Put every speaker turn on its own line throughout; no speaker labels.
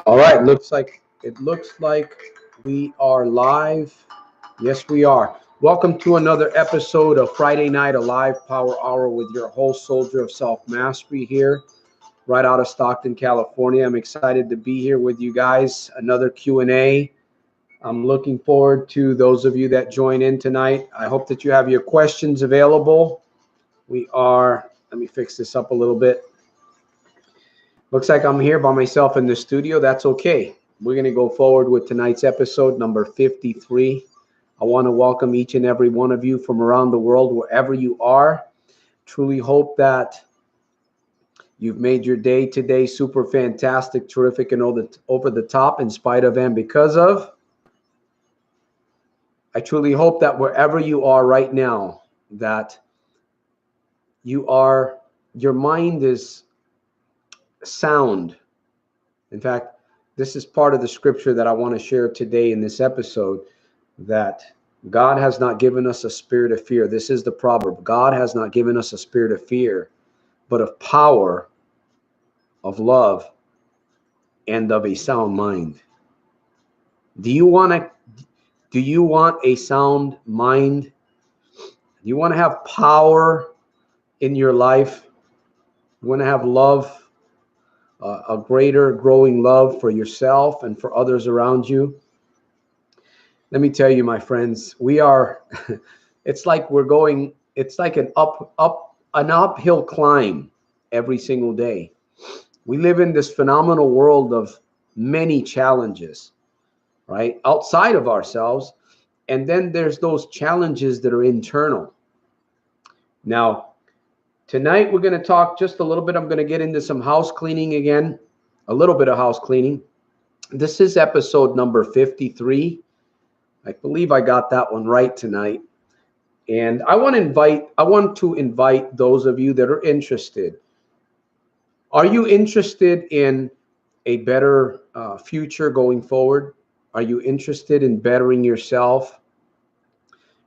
All right, it looks like we are live. Yes, we are. Welcome to another episode of Friday Night Alive Power Hour with your host, Soldier of Self-Mastery here, right out of Stockton, California. I'm excited to be here with you guys. Another Q&A. I'm looking forward to those of you that join in tonight. I hope that you have your questions available. Let me fix this up a little bit. Looks like I'm here by myself in the studio. That's okay. We're going to go forward with tonight's episode, number 53. I want to welcome each and every one of you from around the world, wherever you are. Truly hope that you've made your day today super fantastic, terrific, and over the top in spite of and because of. I truly hope that wherever you are right now, that your mind is sound. In fact, this is part of the scripture that I want to share today in this episode, that God has not given us a spirit of fear. This is the proverb. God has not given us a spirit of fear, but of power, of love, and of a sound mind. Do you want a sound mind? Do you want to have power in your life? You want to have love, a greater growing love for yourself and for others around you? Let me tell you, my friends, it's like an uphill climb every single day. We live in this phenomenal world of many challenges, right? Outside of ourselves. And then there's those challenges that are internal. Now, tonight we're going to talk just a little bit. I'm going to get into some house cleaning again, a little bit of house cleaning. This is episode number 53. I believe I got that one right tonight. And I want to invite those of you that are interested. Are you interested in a better future going forward? Are you interested in bettering yourself?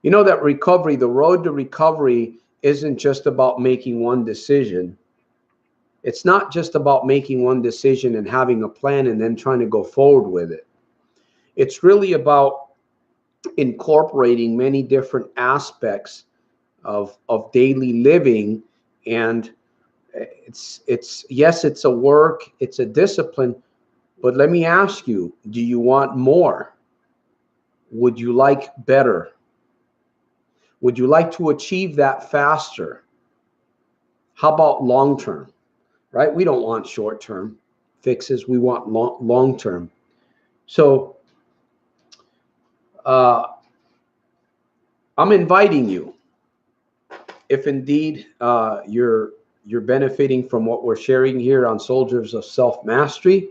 You know that the road to recovery isn't just about making one decision. It's not just about making one decision and having a plan and then trying to go forward with it. It's really about incorporating many different aspects of daily living. And it's a work, it's a discipline, but let me ask you, do you want more? Would you like better? Would you like to achieve that faster? How about long term, right? We don't want short term fixes. We want long term. So I'm inviting you, if indeed you're benefiting from what we're sharing here on Soldiers of Self-Mastery.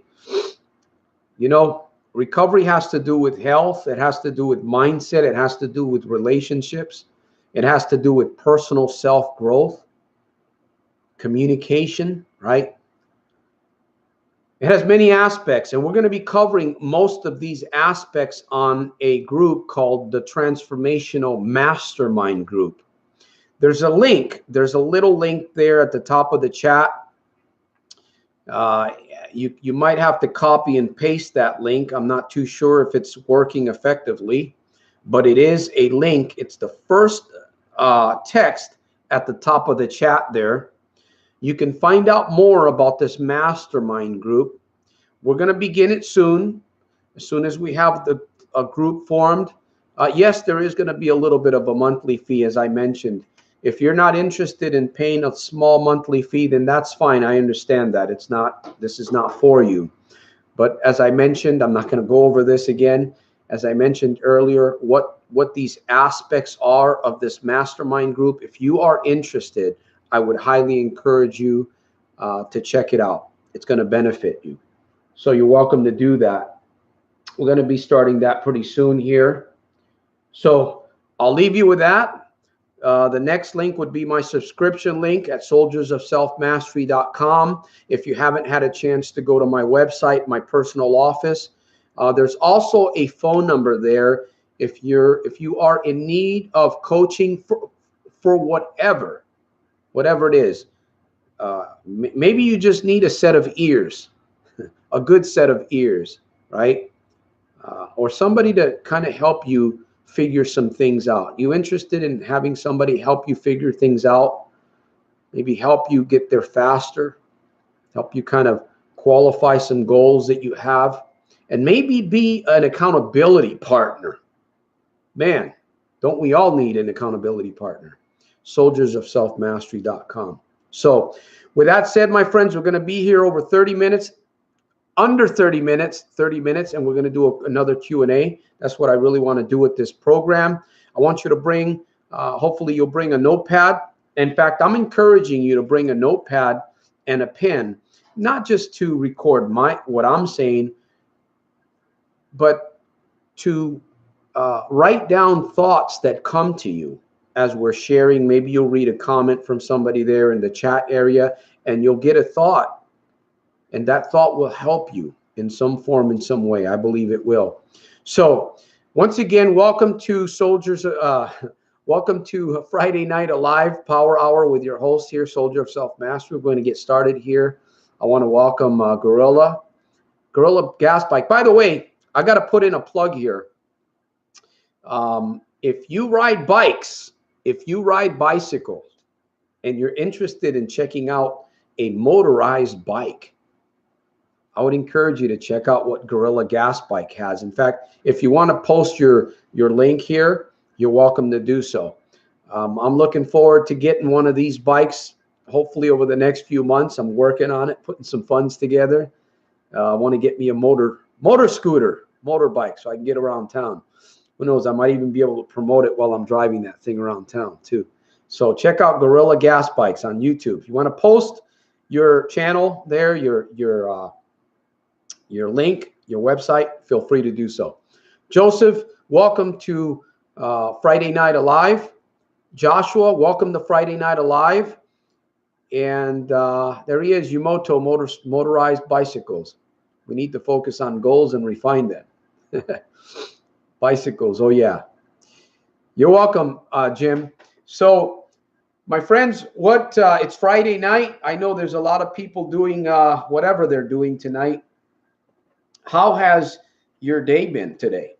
You know, recovery has to do with health. It has to do with mindset. It has to do with relationships. It has to do with personal self-growth, communication, right? It has many aspects, and we're going to be covering most of these aspects on a group called the Transformational Mastermind Group. There's a little link there at the top of the chat. You might have to copy and paste that link. I'm not too sure if it's working effectively, but it is a link. It's the first text at the top of the chat there. You can find out more about this mastermind group. We're going to begin it soon. As soon as we have a group formed. Yes, there is going to be a little bit of a monthly fee, as I mentioned. If you're not interested in paying a small monthly fee, then that's fine. I understand that. This is not for you. But as I mentioned, I'm not going to go over this again. As I mentioned earlier, what these aspects are of this mastermind group. If you are interested, I would highly encourage you to check it out. It's going to benefit you. So you're welcome to do that. We're going to be starting that pretty soon here. So I'll leave you with that. The next link would be my subscription link at soldiersofselfmastery.com. If you haven't had a chance to go to my website, my personal office, there's also a phone number there. If you are in need of coaching for whatever it is, Maybe you just need a set of ears, a good set of ears, right? Or somebody to kind of help you figure some things out. You interested in having somebody help you figure things out? Maybe help you get there faster, help you kind of qualify some goals that you have, and maybe be an accountability partner. Man, don't we all need an accountability partner? soldiersofselfmastery.com. So with that said, my friends, we're going to be here over 30 minutes, under 30 minutes, and we're going to do another Q&A. That's what I really want to do with this program. I want you to bring, hopefully you'll bring a notepad. In fact, I'm encouraging you to bring a notepad and a pen, not just to record what I'm saying, but to write down thoughts that come to you as we're sharing. Maybe you'll read a comment from somebody there in the chat area, and you'll get a thought. And that thought will help you in some form, in some way. I believe it will. So once again, welcome to Soldiers. Welcome to Friday Night Alive Power Hour with your host here, Soldier of Self-Mastery. We're going to get started here. I want to welcome Gorilla Gas Bike. By the way, I got to put in a plug here. If you ride bikes, if you ride bicycles, and you're interested in checking out a motorized bike, I would encourage you to check out what Gorilla Gas Bike has. In fact, if you want to post your link here, you're welcome to do so. I'm looking forward to getting one of these bikes, hopefully over the next few months. I'm working on it, putting some funds together. I want to get me a motorbike, so I can get around town. Who knows, I might even be able to promote it while I'm driving that thing around town too. So check out Gorilla Gas Bikes on YouTube. If you want to post your channel there, your link, your website, feel free to do so. Joseph, welcome to Friday Night Alive. Joshua, welcome to Friday Night Alive. And there he is, Yumoto motorized bicycles. We need to focus on goals and refine them. Bicycles, oh yeah. You're welcome, Jim. So, my friends, it's Friday night. I know there's a lot of people doing whatever they're doing tonight. How has your day been today?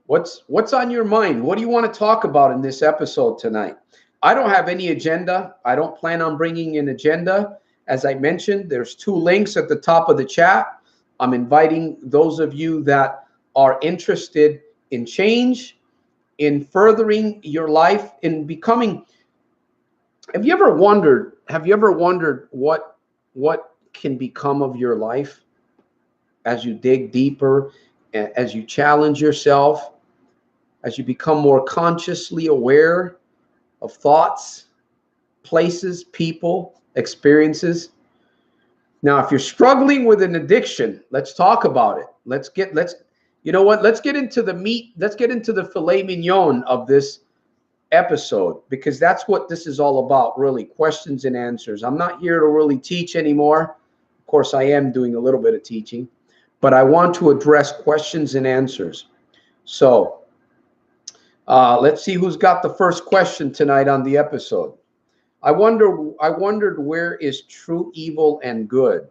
What's on your mind? What do you want to talk about in this episode tonight? I don't have any agenda. I don't plan on bringing an agenda. As I mentioned, there's 2 links at the top of the chat. I'm inviting those of you that are interested in change, in furthering your life, in becoming. Have you ever wondered what can become of your life as you dig deeper, as you challenge yourself, as you become more consciously aware of thoughts, places, people, experiences? Now, if you're struggling with an addiction, let's talk about it. You know what? Let's get into the meat. Let's get into the filet mignon of this episode, because that's what this is all about, really, questions and answers. I'm not here to really teach anymore. Of course, I am doing a little bit of teaching, but I want to address questions and answers. So let's see who's got the first question tonight on the episode. I wondered, where is true evil and good?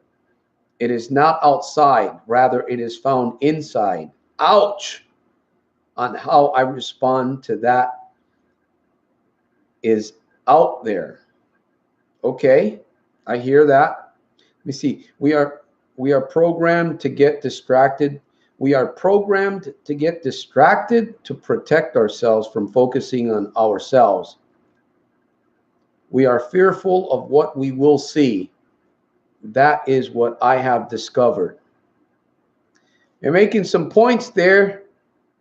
It is not outside, rather it is found inside. Ouch! On how I respond to that is out there. Okay, I hear that. Let me see. We are programmed to get distracted. We are programmed to get distracted to protect ourselves from focusing on ourselves. We are fearful of what we will see. That is what I have discovered. You're making some points there,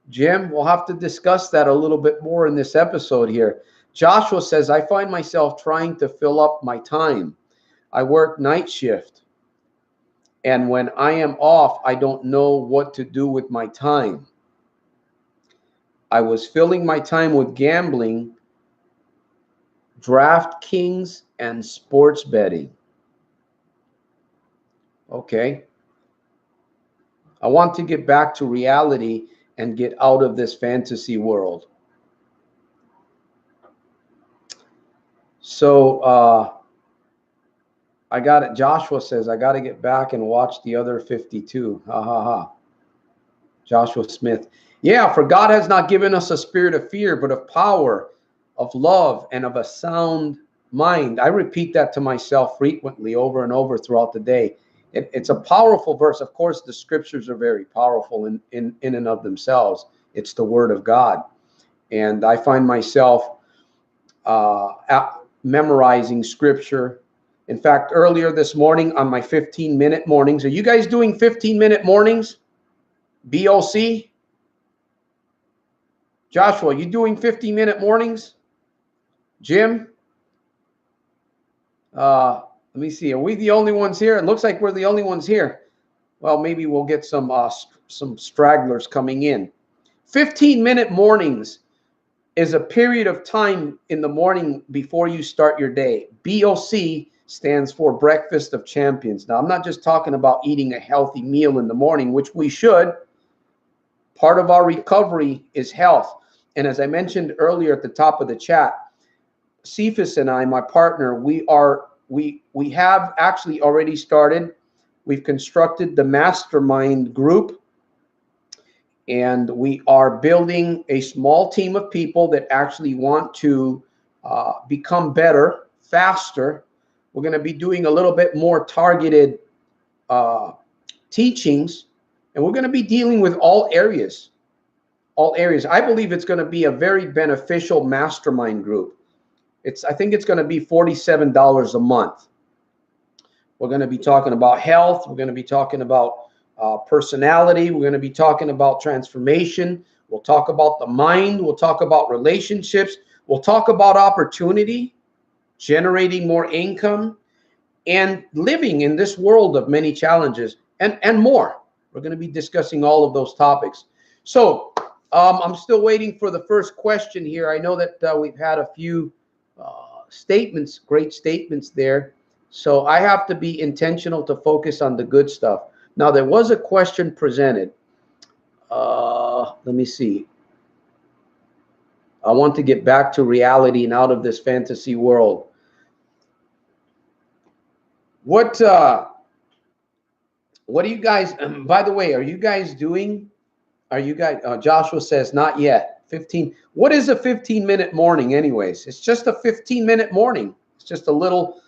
Jim. We'll have to discuss that a little bit more in this episode here. Joshua says, I find myself trying to fill up my time. I work night shift, and when I am off, I don't know what to do with my time. I was filling my time with gambling, DraftKings, and sports betting. Okay. I want to get back to reality and get out of this fantasy world. So I got it. Joshua says, I got to get back and watch the other 52. Ha ha ha. Joshua Smith. Yeah, for God has not given us a spirit of fear, but of power, of love, and of a sound mind. I repeat that to myself frequently over and over throughout the day. It's a powerful verse. Of course, the scriptures are very powerful in and of themselves. It's the word of God. And I find myself memorizing scripture. In fact, earlier this morning on my 15-minute mornings, are you guys doing 15-minute mornings? BOC? Joshua, you doing 15-minute mornings? Jim? Let me see. Are we the only ones here? It looks like we're the only ones here. Well, maybe we'll get some stragglers coming in. 15-minute mornings is a period of time in the morning before you start your day. BOC stands for Breakfast of Champions. Now, I'm not just talking about eating a healthy meal in the morning, which we should. Part of our recovery is health. And as I mentioned earlier at the top of the chat, Cephas and I, my partner, we have actually already started. We've constructed the mastermind group, and we are building a small team of people that actually want to become better, faster. We're going to be doing a little bit more targeted teachings, and we're going to be dealing with all areas. I believe it's going to be a very beneficial mastermind group. I think it's going to be $47 a month. We're going to be talking about health. We're going to be talking about personality. We're going to be talking about transformation. We'll talk about the mind. We'll talk about relationships. We'll talk about opportunity, generating more income, and living in this world of many challenges and more. We're going to be discussing all of those topics. So I'm still waiting for the first question here. I know that we've had a few statements, great statements there. So I have to be intentional to focus on the good stuff. Now, there was a question presented. Let me see. I want to get back to reality and out of this fantasy world. What do you guys, by the way, are you guys, Joshua says, not yet. 15. What is a 15-minute morning anyways? It's just a 15-minute morning. It's just a little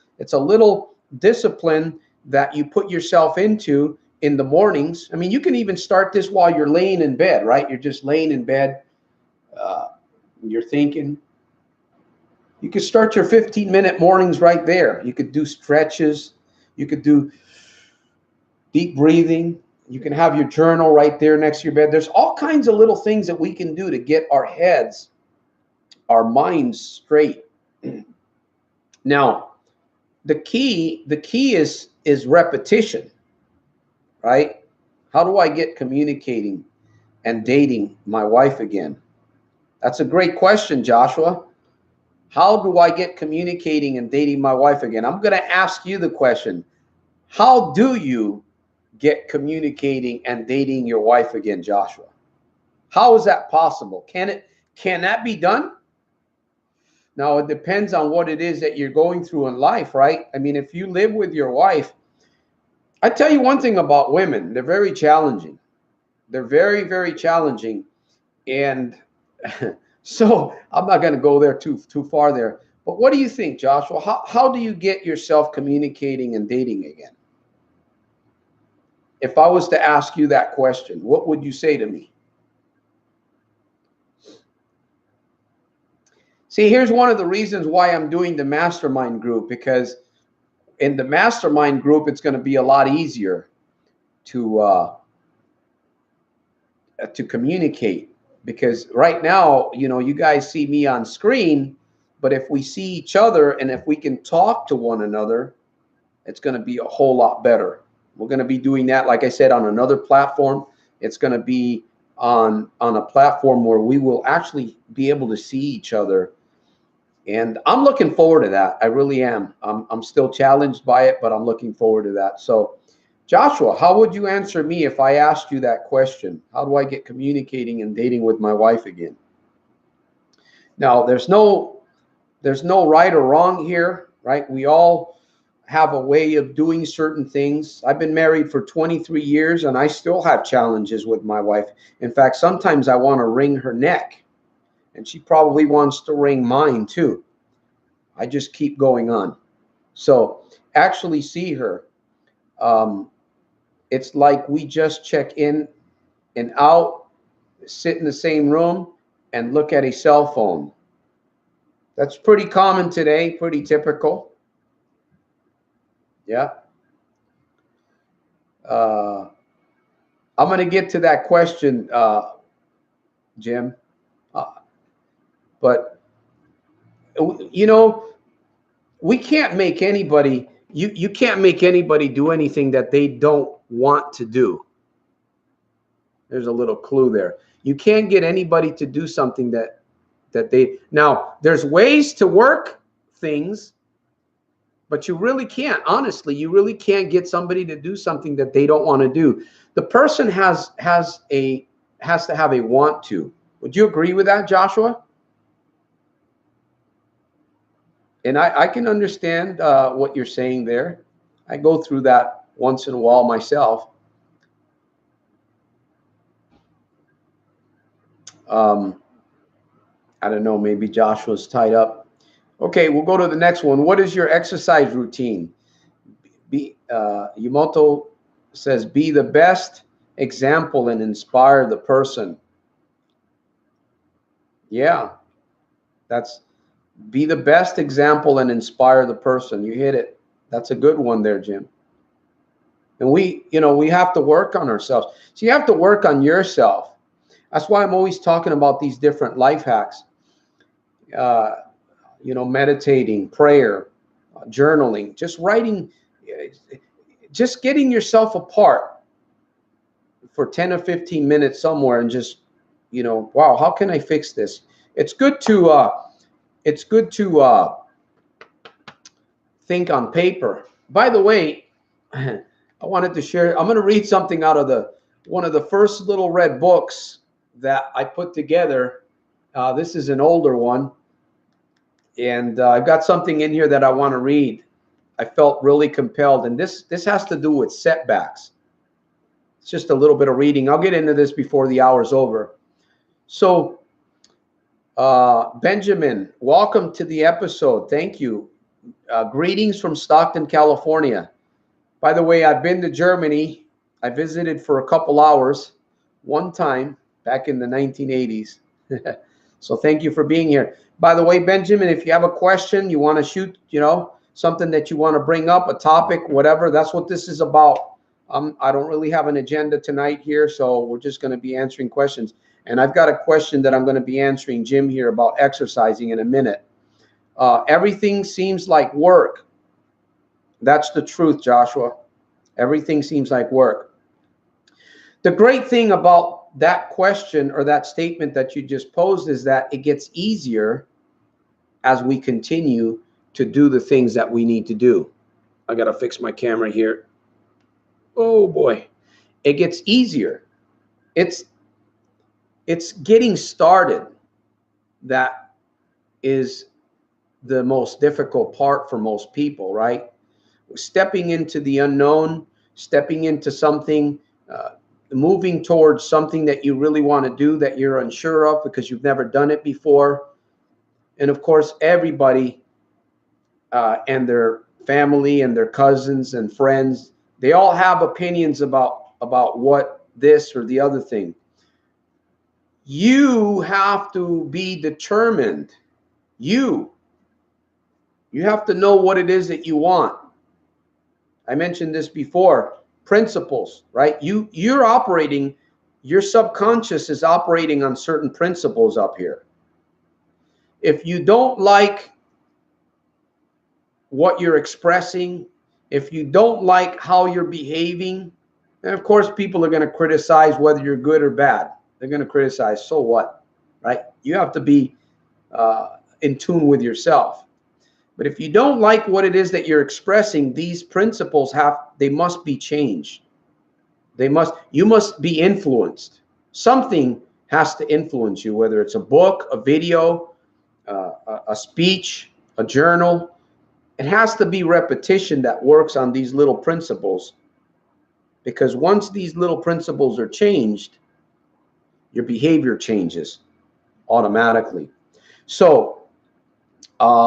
discipline that you put yourself into in the mornings. I mean, you can even start this while you're laying in bed, right? You're just laying in bed. You're thinking. You could start your 15-minute mornings right there. You could do stretches. You could do deep breathing. You can have your journal right there next to your bed. There's all kinds of little things that we can do to get our heads, our minds straight. Now, the key is repetition, right? How do I get communicating and dating my wife again? That's a great question, Joshua. How do I get communicating and dating my wife again? I'm going to ask you the question. How do you get communicating and dating your wife again, Joshua? How is that possible? Can that be done? Now, it depends on what it is that you're going through in life, right? I mean, if you live with your wife, I tell you one thing about women, they're very challenging. They're very, very challenging. And so I'm not going to go there too far there. But what do you think, Joshua? How do you get yourself communicating and dating again? If I was to ask you that question, what would you say to me? See, here's one of the reasons why I'm doing the mastermind group, because in the mastermind group, it's going to be a lot easier to communicate. Because right now, you guys see me on screen, but if we see each other and if we can talk to one another, it's going to be a whole lot better. We're going to be doing that, like I said, on another platform. It's going to be on a platform where we will actually be able to see each other. And I'm looking forward to that. I really am. I'm still challenged by it, but I'm looking forward to that. So, Joshua, how would you answer me if I asked you that question? How do I get communicating and dating with my wife again? Now, there's no right or wrong here, right? We all have a way of doing certain things. I've been married for 23 years and I still have challenges with my wife. In fact, sometimes I want to wring her neck and she probably wants to wring mine too. I just keep going on. So actually see her. It's like we just check in and out, sit in the same room and look at a cell phone. That's pretty common today, pretty typical. Yeah. I'm going to get to that question, Jim. But, you know, we can't make anybody, you can't make anybody do anything that they don't want to do. There's a little clue there. You can't get anybody to do something that they, now, there's ways to work things, but you really can't. Honestly, you really can't get somebody to do something that they don't want to do. The person has to have a want to. Would you agree with that, Joshua? And I can understand what you're saying there. I go through that once in a while myself. I don't know, maybe Joshua's tied up. Okay, we'll go to the next one. What is your exercise routine? Yumoto says, be the best example and inspire the person. Yeah, that's be the best example and inspire the person. You hit it. That's a good one there, Jim. And we have to work on ourselves. So you have to work on yourself. That's why I'm always talking about these different life hacks. Meditating, prayer, journaling, just writing, just getting yourself apart for 10 or 15 minutes somewhere and just, wow, how can I fix this? It's good to think on paper. By the way, I wanted to share, I'm going to read something out of one of the first little red books that I put together. This is an older one. And I've got something in here that I want to read. I felt really compelled. And this has to do with setbacks. It's just a little bit of reading. I'll get into this before the hour's over. So, Benjamin, welcome to the episode. Thank you. Greetings from Stockton, California. By the way, I've been to Germany. I visited for a couple hours one time back in the 1980s. So thank you for being here. By the way, Benjamin, if you have a question, you want to shoot, something that you want to bring up, a topic, whatever, that's what this is about. I don't really have an agenda tonight here, so we're just going to be answering questions. And I've got a question that I'm going to be answering Jim here about exercising in a minute. Everything seems like work. That's the truth, Joshua. Everything seems like work. The great thing about that question or that statement that you just posed is that it gets easier as we continue to do the things that we need to do. I got to fix my camera here. Oh boy. It gets easier. It's getting started that is the most difficult part for most people, right? Stepping into the unknown, stepping into something, moving towards something that you really want to do that you're unsure of because you've never done it before. And of course, everybody and their family and their cousins and friends, they all have opinions about what this or the other thing. You have to be determined. You have to know what it is that you want. I mentioned this before. Principles, right? You're operating, your subconscious is operating on certain principles up here. If you don't like what you're expressing, if you don't like how you're behaving, and of course people are going to criticize whether you're good or bad. They're going to criticize, so what, right? You have to be in tune with yourself. But if you don't like what it is that you're expressing, these principles they must be changed. You must be influenced. Something has to influence you, whether it's a book, a video, a speech, a journal. It has to be repetition that works on these little principles, because once these little principles are changed, your behavior changes automatically. So,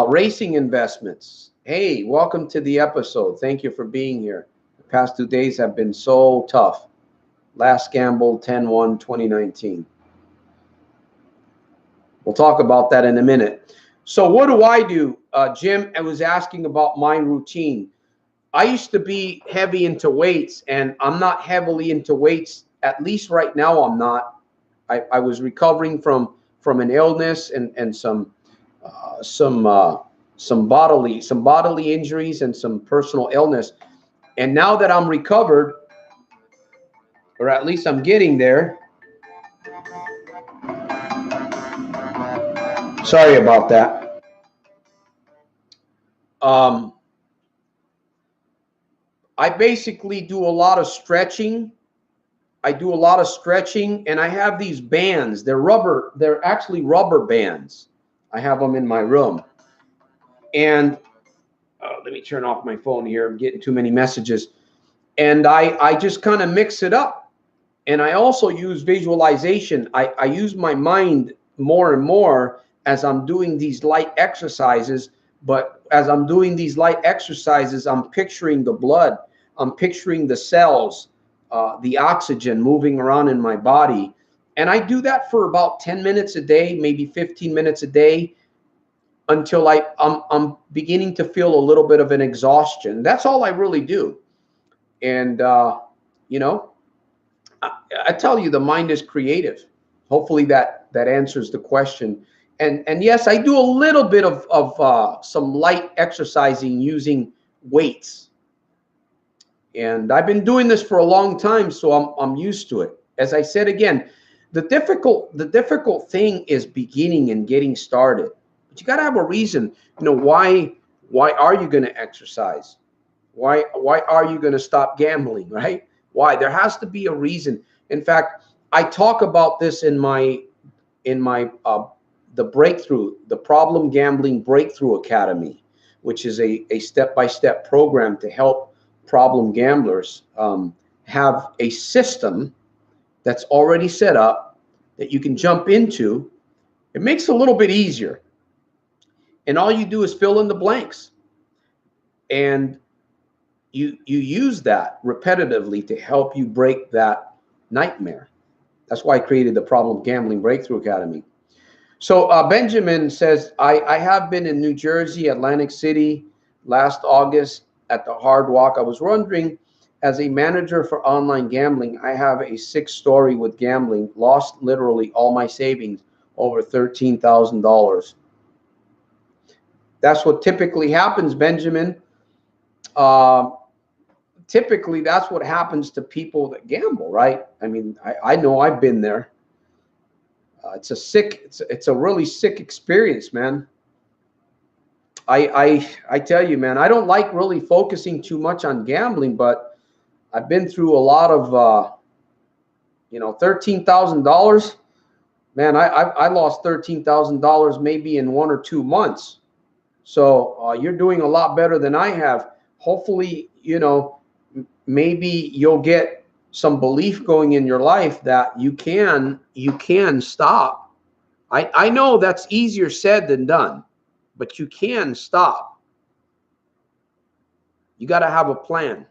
racing investments. Hey, welcome to the episode. Thank you for being here. The past 2 days have been so tough. Last gamble 10/1/2019. We'll talk about that in a minute. So what do I do? Jim, I was asking about my routine. I used to be heavy into weights, and I'm not heavily into weights. At least right now, I'm not. I was recovering from an illness and some bodily injuries and some personal illness. And now that I'm recovered, or at least I'm getting there. Sorry about that. I basically do a lot of stretching. And I have these bands. They're actually rubber bands. I have them in my room. And let me turn off my phone here. I'm getting too many messages. And I just kind of mix it up. And I also use visualization. I use my mind more and more as I'm doing these light exercises. But as I'm doing these light exercises, I'm picturing the blood. I'm picturing the cells, the oxygen moving around in my body. And I do that for about 10 minutes a day, maybe 15 minutes a day, until I'm beginning to feel a little bit of an exhaustion. That's all I really do. And, you know, I tell you, the mind is creative. Hopefully that answers the question. And yes, I do a little bit of some light exercising using weights. And I've been doing this for a long time, so I'm used to it. As I said again, the difficult thing is beginning and getting started. But you got to have a reason. You know, why are you going to exercise? Why are you going to stop gambling, right? Why? There has to be a reason. In fact, I talk about this in my the Problem Gambling Breakthrough Academy, which is a step-by-step program to help problem gamblers have a system that's already set up that you can jump into. It makes it a little bit easier. And all you do is fill in the blanks. And you use that repetitively to help you break that nightmare. That's why I created the Problem Gambling Breakthrough Academy. So Benjamin says, I have been in New Jersey, Atlantic City last August at the Hard Rock. I was wondering, as a manager for online gambling, I have a 6 story with gambling, lost literally all my savings, over $13,000. That's what typically happens, Benjamin. Typically, that's what happens to people that gamble, right? I mean, I know I've been there. It's a really sick experience, man. I tell you, man, I don't like really focusing too much on gambling, but I've been through a lot of, $13,000. Man, I lost $13,000 maybe in 1 or 2 months. So you're doing a lot better than I have. Hopefully, maybe you'll get some belief going in your life that you can stop. I know that's easier said than done, but you can stop. You got to have a plan.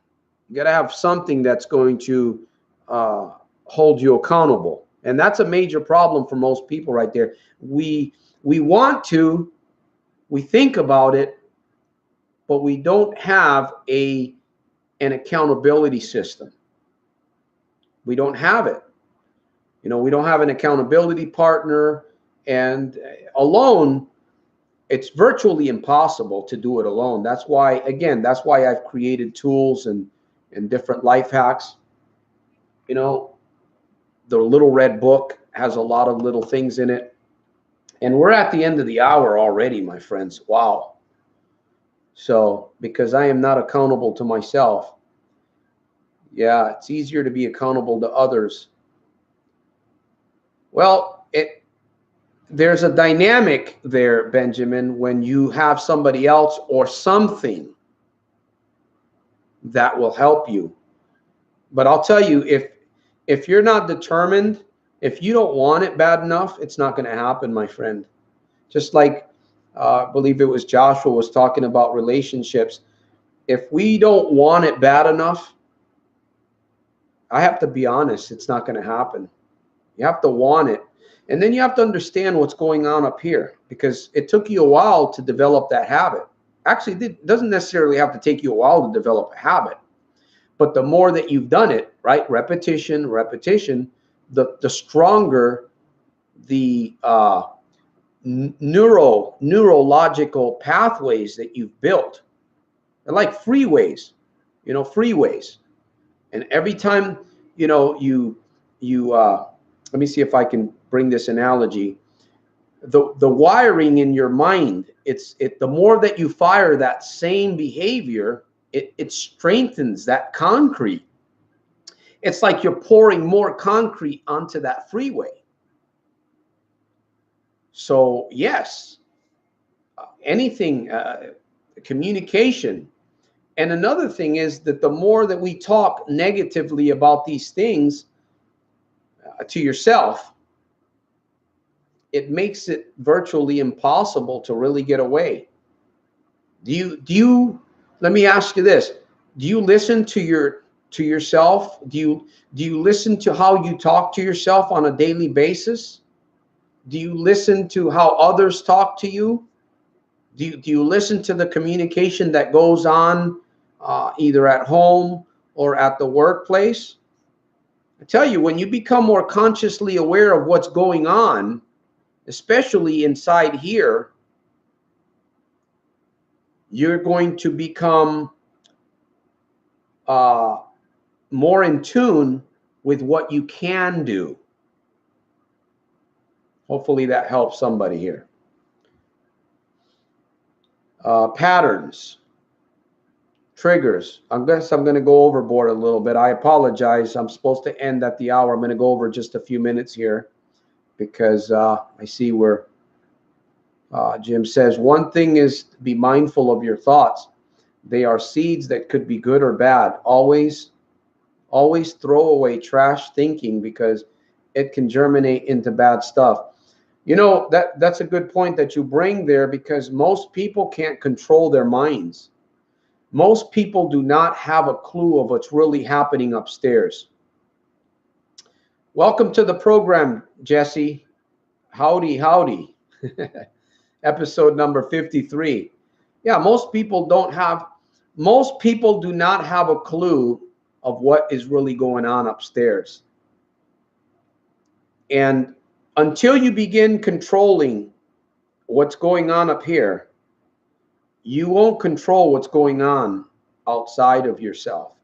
You got to have something that's going to hold you accountable. And that's a major problem for most people right there. We want to, we think about it, but we don't have an accountability system. We don't have it. We don't have an accountability partner, and alone, it's virtually impossible to do it alone. That's why I've created tools and different life hacks. The Little Red Book has a lot of little things in it. And we're at the end of the hour already, my friends. Wow. So, because I am not accountable to myself. Yeah, it's easier to be accountable to others. Well, there's a dynamic there, Benjamin, when you have somebody else or something that will help you. But I'll tell you, if you're not determined, if you don't want it bad enough, it's not going to happen, my friend. Just like I believe it was Joshua was talking about relationships. If we don't want it bad enough, I have to be honest, it's not going to happen. You have to want it. And then you have to understand what's going on up here, because it took you a while to develop that habit. Actually, it doesn't necessarily have to take you a while to develop a habit. But the more that you've done it, right, repetition, the stronger the neurological pathways that you've built. They're like freeways, freeways. And every time, you let me see if I can bring this analogy. The wiring in your mind, the more that you fire that same behavior, it strengthens that concrete. It's like you're pouring more concrete onto that freeway. So yes, anything, communication. And another thing is that the more that we talk negatively about these things to yourself, it makes it virtually impossible to really get away. Do you let me ask you this. Do you listen to yourself? Do you listen to how you talk to yourself on a daily basis? Do you listen to how others talk to you? Do you listen to the communication that goes on either at home or at the workplace? I tell you, when you become more consciously aware of what's going on, especially inside here, you're going to become more in tune with what you can do. Hopefully that helps somebody here. Patterns, triggers. I guess I'm going to go overboard a little bit. I apologize. I'm supposed to end at the hour. I'm going to go over just a few minutes here because I see where Jim says, one thing is to be mindful of your thoughts. They are seeds that could be good or bad. Always throw away trash thinking because it can germinate into bad stuff. That's a good point that you bring there, because most people can't control their minds. Most people do not have a clue of what's really happening upstairs. Welcome to the program, Jesse. Howdy. Episode number 53. Yeah, most people do not have a clue of what is really going on upstairs. And until you begin controlling what's going on up here, you won't control what's going on outside of yourself.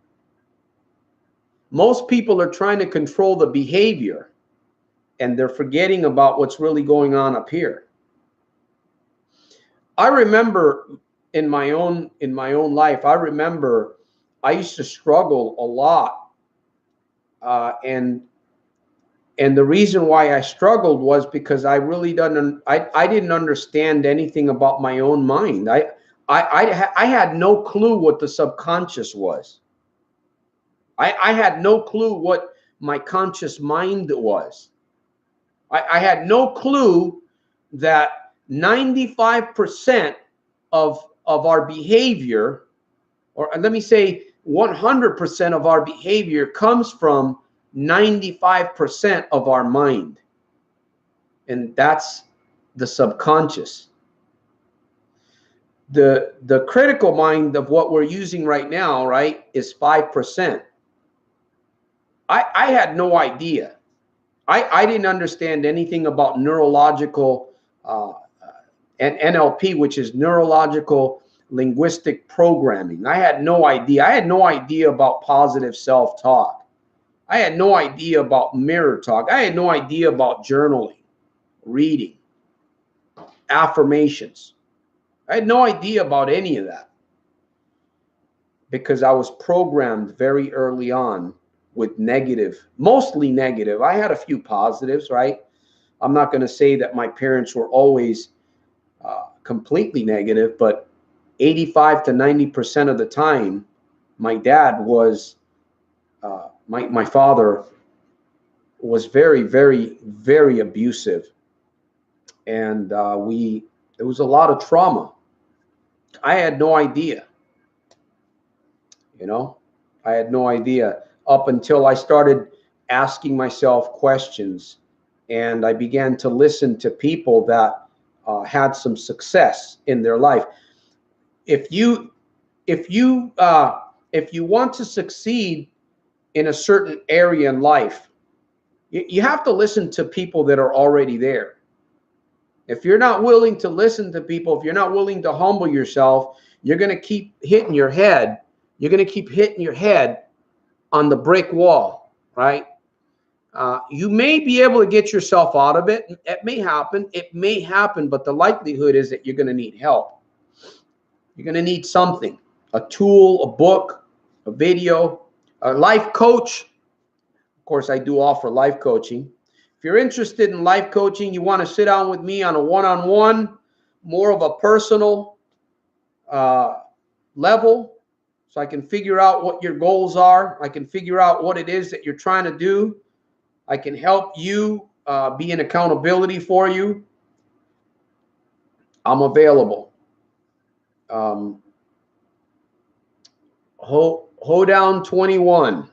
Most people are trying to control the behavior, and they're forgetting about what's really going on up here. I remember in my own life, I used to struggle a lot, and the reason why I struggled was because I didn't understand anything about my own mind. I had no clue what the subconscious was. I had no clue what my conscious mind was. I had no clue that 95% of our behavior, or let me say 100% of our behavior, comes from 95% of our mind. And that's the subconscious. The critical mind of what we're using right now, right, is 5%. I had no idea. I didn't understand anything about neurological and NLP, which is neurological linguistic programming. I had no idea. I had no idea about positive self-talk. I had no idea about mirror talk. I had no idea about journaling, reading, affirmations. I had no idea about any of that because I was programmed very early on with negative, mostly negative. I had a few positives, right? I'm not going to say that my parents were always completely negative, but 85 to 90% of the time, my dad was, my father was very, very, very abusive. And there was a lot of trauma. I had no idea, you know, I had no idea up until I started asking myself questions, and I began to listen to people that had some success in their life. If you if you if you want to succeed in a certain area in life, you have to listen to people that are already there. If you're not willing to listen to people, if you're not willing to humble yourself, you're going to keep hitting your head. You're going to keep hitting your head on the brick wall, right? You may be able to get yourself out of it. It may happen. It may happen, but the likelihood is that you're going to need help. You're going to need something, a tool, a book, a video, a life coach. Of course, I do offer life coaching. If you're interested in life coaching, you want to sit down with me on a one-on-one, more of a personal level, so I can figure out what your goals are. I can figure out what it is that you're trying to do. I can help you be an accountability for you. I'm available. Hoedown 21,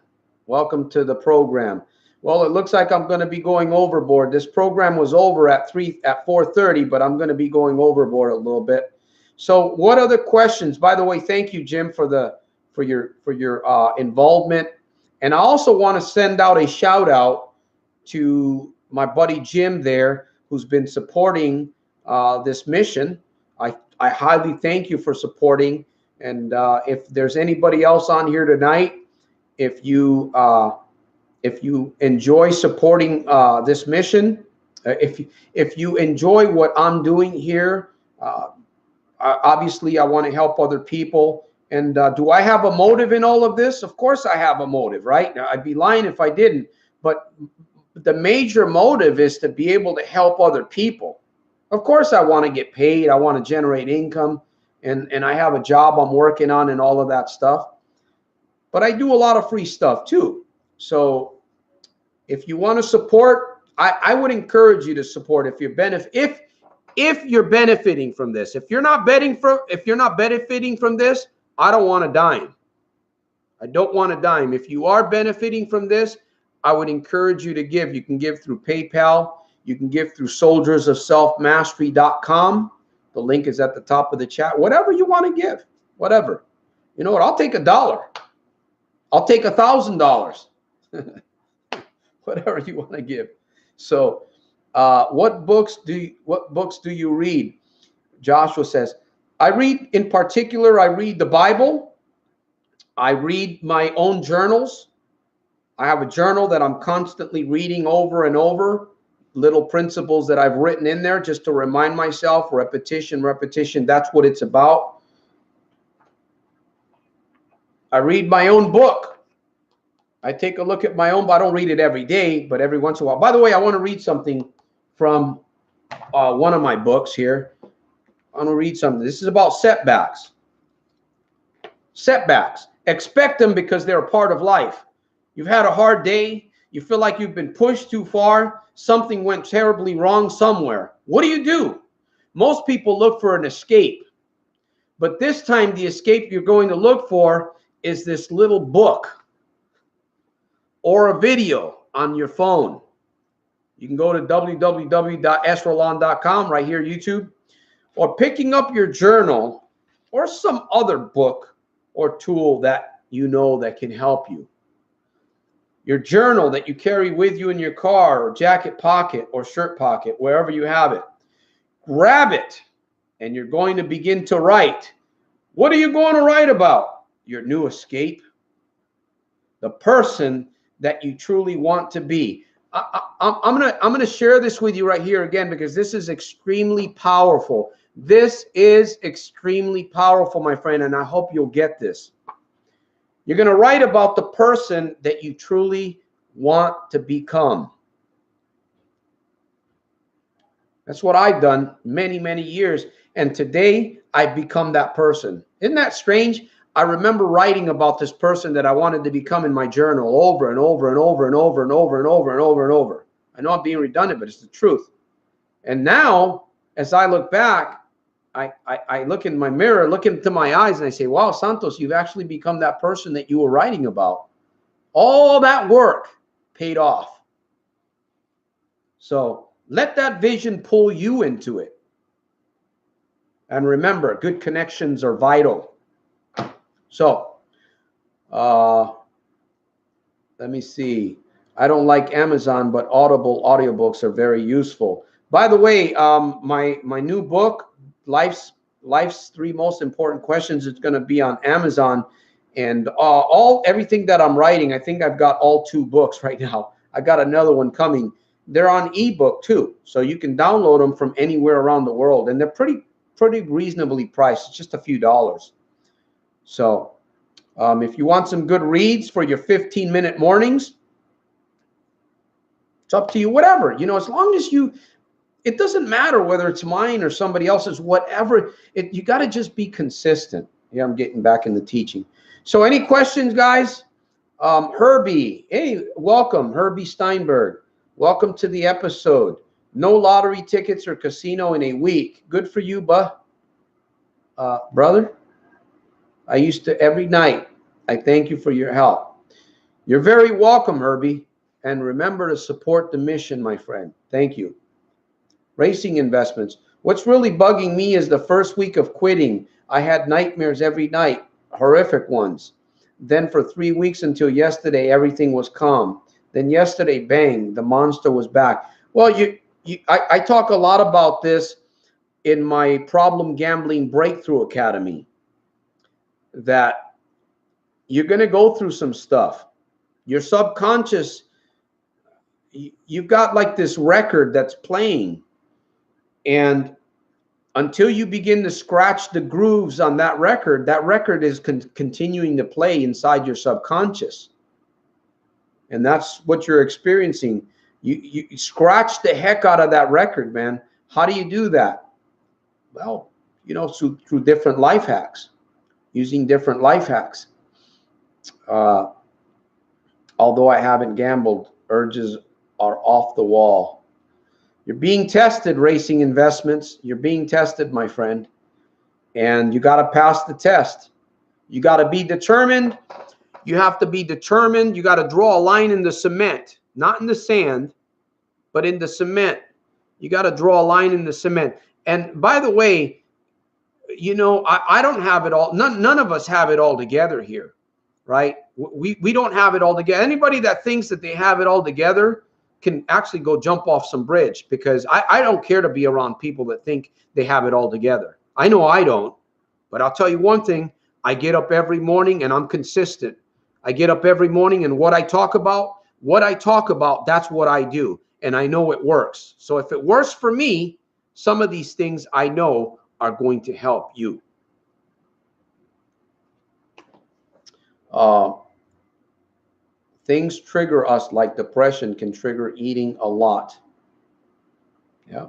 welcome to the program. Well, it looks like I'm going to be going overboard. This program was over at 4:30, but I'm going to be going overboard a little bit. So, what other questions? By the way, thank you, Jim, for your involvement. And I also want to send out a shout out to my buddy Jim there, who's been supporting this mission. I highly thank you for supporting. And if there's anybody else on here tonight, if you enjoy supporting this mission, if you enjoy what I'm doing here, obviously I want to help other people. And do I have a motive in all of this? Of course I have a motive, right? Now, I'd be lying if I didn't. But the major motive is to be able to help other people. Of course I want to get paid. I want to generate income. And I have a job I'm working on and all of that stuff. But I do a lot of free stuff too. So if you want to support, I would encourage you to support if you're benefiting from this. If you're not benefiting from this, I don't want a dime. I don't want a dime. If you are benefiting from this, I would encourage you to give. You can give through PayPal. You can give through soldiersofselfmastery.com. The link is at the top of the chat. Whatever you want to give, whatever. You know what? I'll take $1. I'll take $1,000. Whatever you want to give. So, what books do you read? Joshua says, I read the Bible. I read my own journals. I have a journal that I'm constantly reading over and over. Little principles that I've written in there just to remind myself, repetition, that's what it's about. I read my own book. I take a look at my own, but I don't read it every day, but every once in a while. By the way, I want to read something from one of my books here. I want to read something. This is about setbacks. Setbacks. Expect them because they're a part of life. You've had a hard day. You feel like you've been pushed too far. Something went terribly wrong somewhere. What do? Most people look for an escape. But this time, the escape you're going to look for is this little book or a video on your phone. You can go to www.srolon.com right here, YouTube, or picking up your journal or some other book or tool that you know that can help you. Your journal that you carry with you in your car or jacket pocket or shirt pocket, wherever you have it. Grab it, and you're going to begin to write. What are you going to write about? Your new escape. The person that you truly want to be. I'm gonna share this with you right here again because this is extremely powerful. This is extremely powerful, my friend, and I hope you'll get this. You're going to write about the person that you truly want to become. That's what I've done many, many years. And today I've become that person. Isn't that strange? I remember writing about this person that I wanted to become in my journal over and over and over and over and over and over and over and over. I know I'm being redundant, but it's the truth. And now, as I look back, I look in my mirror, look into my eyes, and I say, wow, Santos, you've actually become that person that you were writing about. All that work paid off. So let that vision pull you into it. And remember, good connections are vital. So let me see. I don't like Amazon, but Audible audiobooks are very useful. By the way, my new book, Life's 3 Most Important Questions, is going to be on Amazon. And everything that I'm writing, I think I've got all 2 books right now. I got another one coming. They're on ebook too, so you can download them from anywhere around the world, and they're pretty reasonably priced. It's just a few dollars. So if you want some good reads for your 15-minute mornings, it's up to you. Whatever, as long as it doesn't matter whether it's mine or somebody else's, whatever. You got to just be consistent. Yeah, I'm getting back into teaching. So any questions, guys? Herbie, hey, welcome, Herbie Steinberg. Welcome to the episode. No lottery tickets or casino in a week. Good for you, brother. I used to every night. I thank you for your help. You're very welcome, Herbie. And remember to support the mission, my friend. Thank you. Racing investments. What's really bugging me is the first week of quitting. I had nightmares every night, horrific ones. Then for 3 weeks until yesterday, everything was calm. Then yesterday, bang, the monster was back. Well, I talk a lot about this in my Problem Gambling Breakthrough Academy, that you're going to go through some stuff. Your subconscious, you've got like this record that's playing. And until you begin to scratch the grooves on that record is continuing to play inside your subconscious. And that's what you're experiencing. You scratch the heck out of that record, man. How do you do that? Well, through different life hacks, using different life hacks. Although I haven't gambled, urges are off the wall. You're being tested, Racing Investments. You're being tested, my friend. And you got to pass the test. You got to be determined. You have to be determined. You got to draw a line in the cement, not in the sand, but in the cement. You got to draw a line in the cement. And by the way, I don't have it all. None of us have it all together here, right? We don't have it all together. Anybody that thinks that they have it all together can actually go jump off some bridge, because I don't care to be around people that think they have it all together. I know I don't, but I'll tell you one thing. I get up every morning and I'm consistent. I get up every morning, and what I talk about, that's what I do. And I know it works. So if it works for me, some of these things I know are going to help you. Things trigger us like depression can trigger eating a lot. Yeah.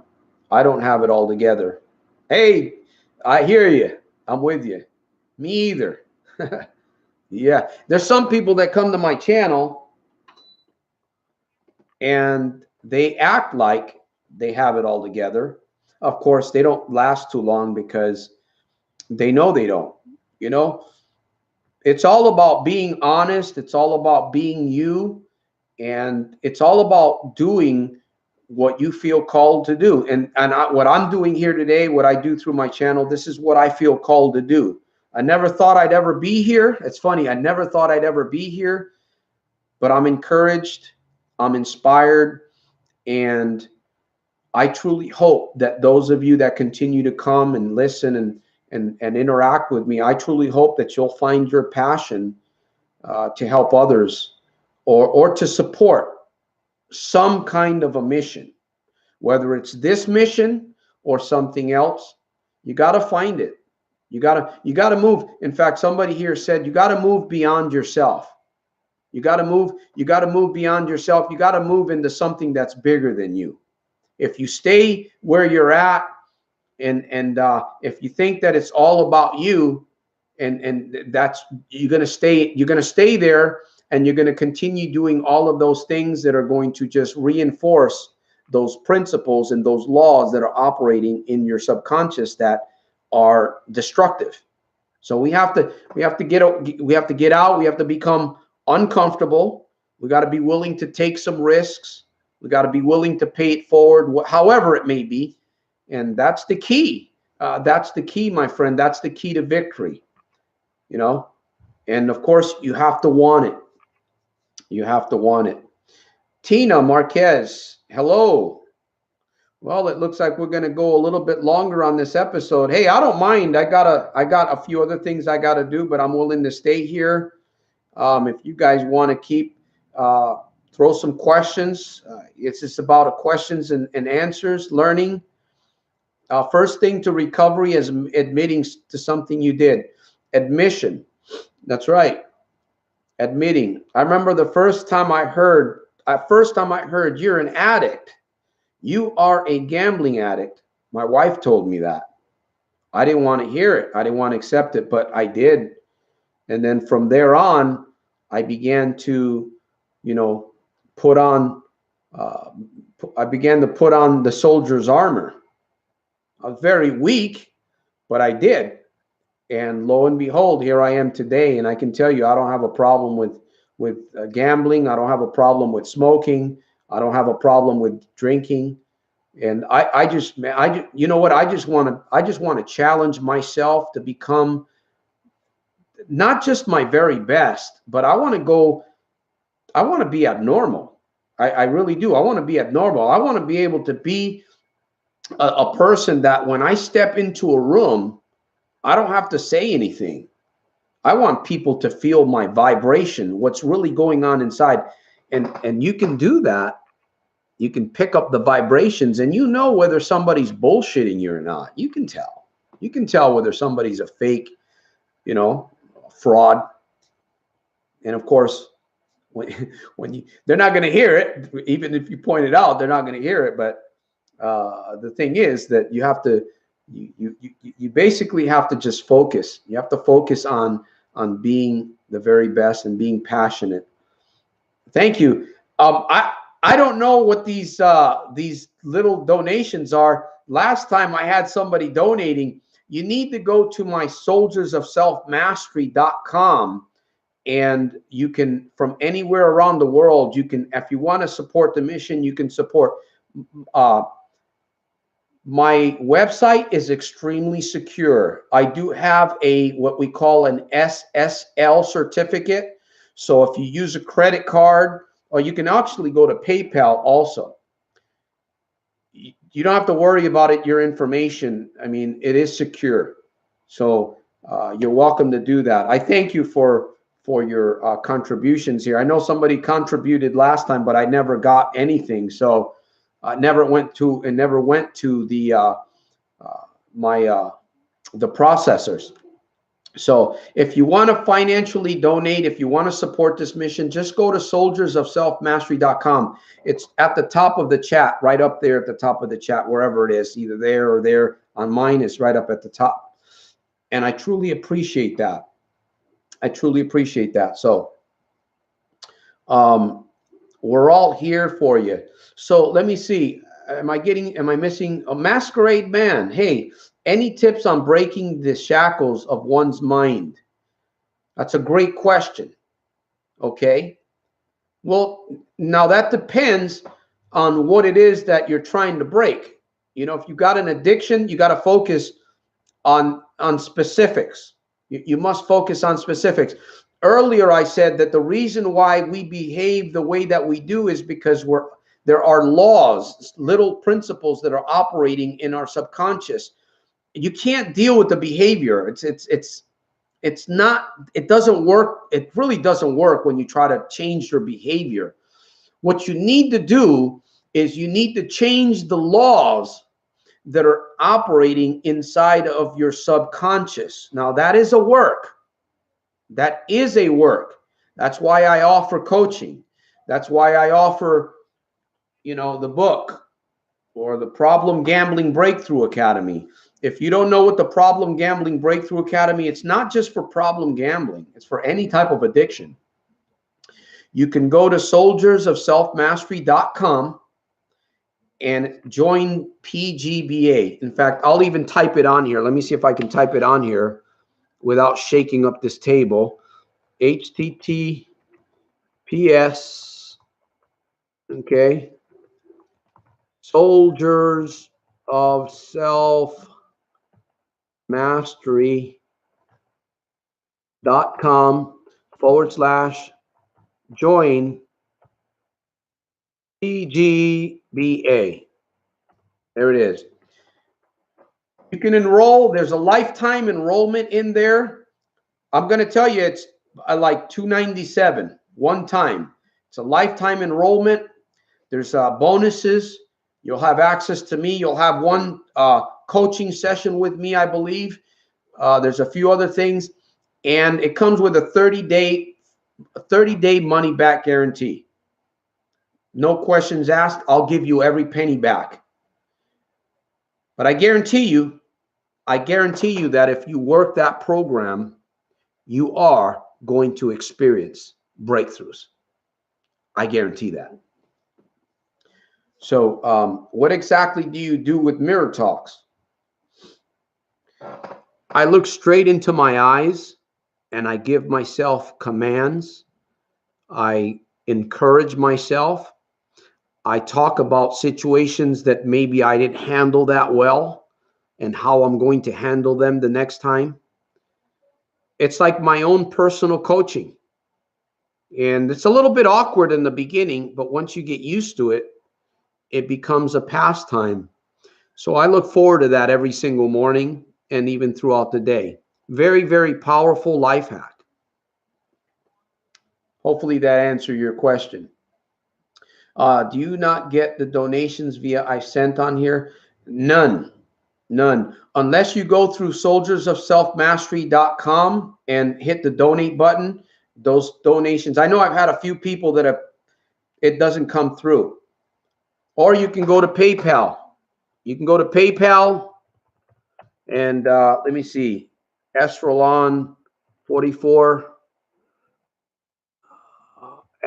I don't have it all together. Hey, I hear you. I'm with you. Me either. Yeah. There's some people that come to my channel and they act like they have it all together. Of course, they don't last too long because they know they don't. It's all about being honest. It's all about being you. And it's all about doing what you feel called to do. And what I'm doing here today, what I do through my channel, this is what I feel called to do. I never thought I'd ever be here. It's funny. I never thought I'd ever be here, but I'm encouraged. I'm inspired. And I truly hope that those of you that continue to come and listen and interact with me, I truly hope that you'll find your passion to help others or to support some kind of a mission, whether it's this mission or something else. You got to find it. You got to move. In fact, somebody here said you got to move beyond yourself. You got to move beyond yourself. You got to move into something that's bigger than you. If you stay where you're at, and if you think that it's all about you, and that's, you're going to stay there, and you're going to continue doing all of those things that are going to just reinforce those principles and those laws that are operating in your subconscious that are destructive. So we have to get out. We have to become uncomfortable. We got to be willing to take some risks. We got to be willing to pay it forward, however it may be, and that's the key. That's the key, my friend. That's the key to victory. You know, and of course, you have to want it. You have to want it. Tina Marquez, hello. Well, it looks like we're going to go a little bit longer on this episode. Hey, I don't mind. I got a few other things I got to do, but I'm willing to stay here. If you guys want to keep throw some questions, it's just about questions and answers, learning. First thing to recovery is admitting to something you did. Admission. That's right. Admitting. I remember the first time I heard you're an addict. You are a gambling addict. My wife told me that. I didn't want to hear it. I didn't want to accept it, but I did. And then from there on, I began to, put on, I began to put on the soldier's armor. I was very weak, but I did. And lo and behold, here I am today. And I can tell you, I don't have a problem with gambling. I don't have a problem with smoking. I don't have a problem with drinking. And I just you know what? I just want to challenge myself to become not just my very best, but I want to be abnormal. I really do. I want to be abnormal. I want to be able to be a person that when I step into a room, I don't have to say anything. I want people to feel my vibration, what's really going on inside. And you can do that. You can pick up the vibrations, and you know whether somebody's bullshitting you or not. You can tell. You can tell whether somebody's a fake, fraud. And of course, they're not going to hear it, even if you point it out, they're not going to hear it. But the thing is that you have to, you basically have to just focus. You have to focus on being the very best and being passionate. Thank you. I don't know what these little donations are. Last time I had somebody donating. You need to go to my soldiersofselfmastery.com, and you can, from anywhere around the world, you can, if you want to support the mission, you can support. My website is extremely secure. I do have what we call an SSL certificate. So if you use a credit card, or you can actually go to PayPal also. You don't have to worry about it, your information. I mean, it is secure. So you're welcome to do that. I thank you for your contributions here. I know somebody contributed last time, but I never got anything. So never went to the the processors. So if you want to financially donate, if you want to support this mission, just go to soldiersofselfmastery.com. It's at the top of the chat, right up there at the top of the chat, wherever it is, either there or there. On mine, it's right up at the top. And I truly appreciate that. I truly appreciate that. So we're all here for you. So let me see. Am I missing a Masquerade Man? Hey, any tips on breaking the shackles of one's mind? That's a great question. Okay. Well, now that depends on what it is that you're trying to break. If you got an addiction, you got to focus on specifics. You must focus on specifics. Earlier, I said that the reason why we behave the way that we do is because there are laws, little principles that are operating in our subconscious. You can't deal with the behavior. It doesn't work. It really doesn't work when you try to change your behavior. What you need to do is you need to change the laws that are operating inside of your subconscious. Now that is a work. That is a work. That's why I offer coaching. That's why I offer, the book. or the Problem Gambling Breakthrough Academy. If you don't know what the Problem Gambling Breakthrough Academy, it's not just for problem gambling. It's for any type of addiction. You can go to soldiersofselfmastery.com and join PGBA. In fact, I'll even type it on here. Let me see if I can type it on here without shaking up this table. HTTPS, okay, Soldiers of Self mastery.com/join PGBA. There it is. You can enroll. There's a lifetime enrollment in there. I'm going to tell you it's like $297 one time. It's a lifetime enrollment. There's bonuses. You'll have access to me. You'll have one coaching session with me, I believe. There's a few other things. And it comes with a 30-day money-back guarantee. No questions asked. I'll give you every penny back. But I guarantee you that if you work that program, you are going to experience breakthroughs. I guarantee that. So what exactly do you do with Mirror Talks? I look straight into my eyes and I give myself commands. I encourage myself. I talk about situations that maybe I didn't handle that well and how I'm going to handle them the next time. It's like my own personal coaching. And it's a little bit awkward in the beginning, but once you get used to it, it becomes a pastime. So I look forward to that every single morning and even throughout the day. Very, very powerful life hack. Hopefully that answered your question. Do you not get the donations via I sent on here? None. Unless you go through soldiersofselfmastery.com and hit the donate button, those donations. I know I've had a few people that it doesn't come through. Or you can go to PayPal. You can go to PayPal and let me see. Rolon 44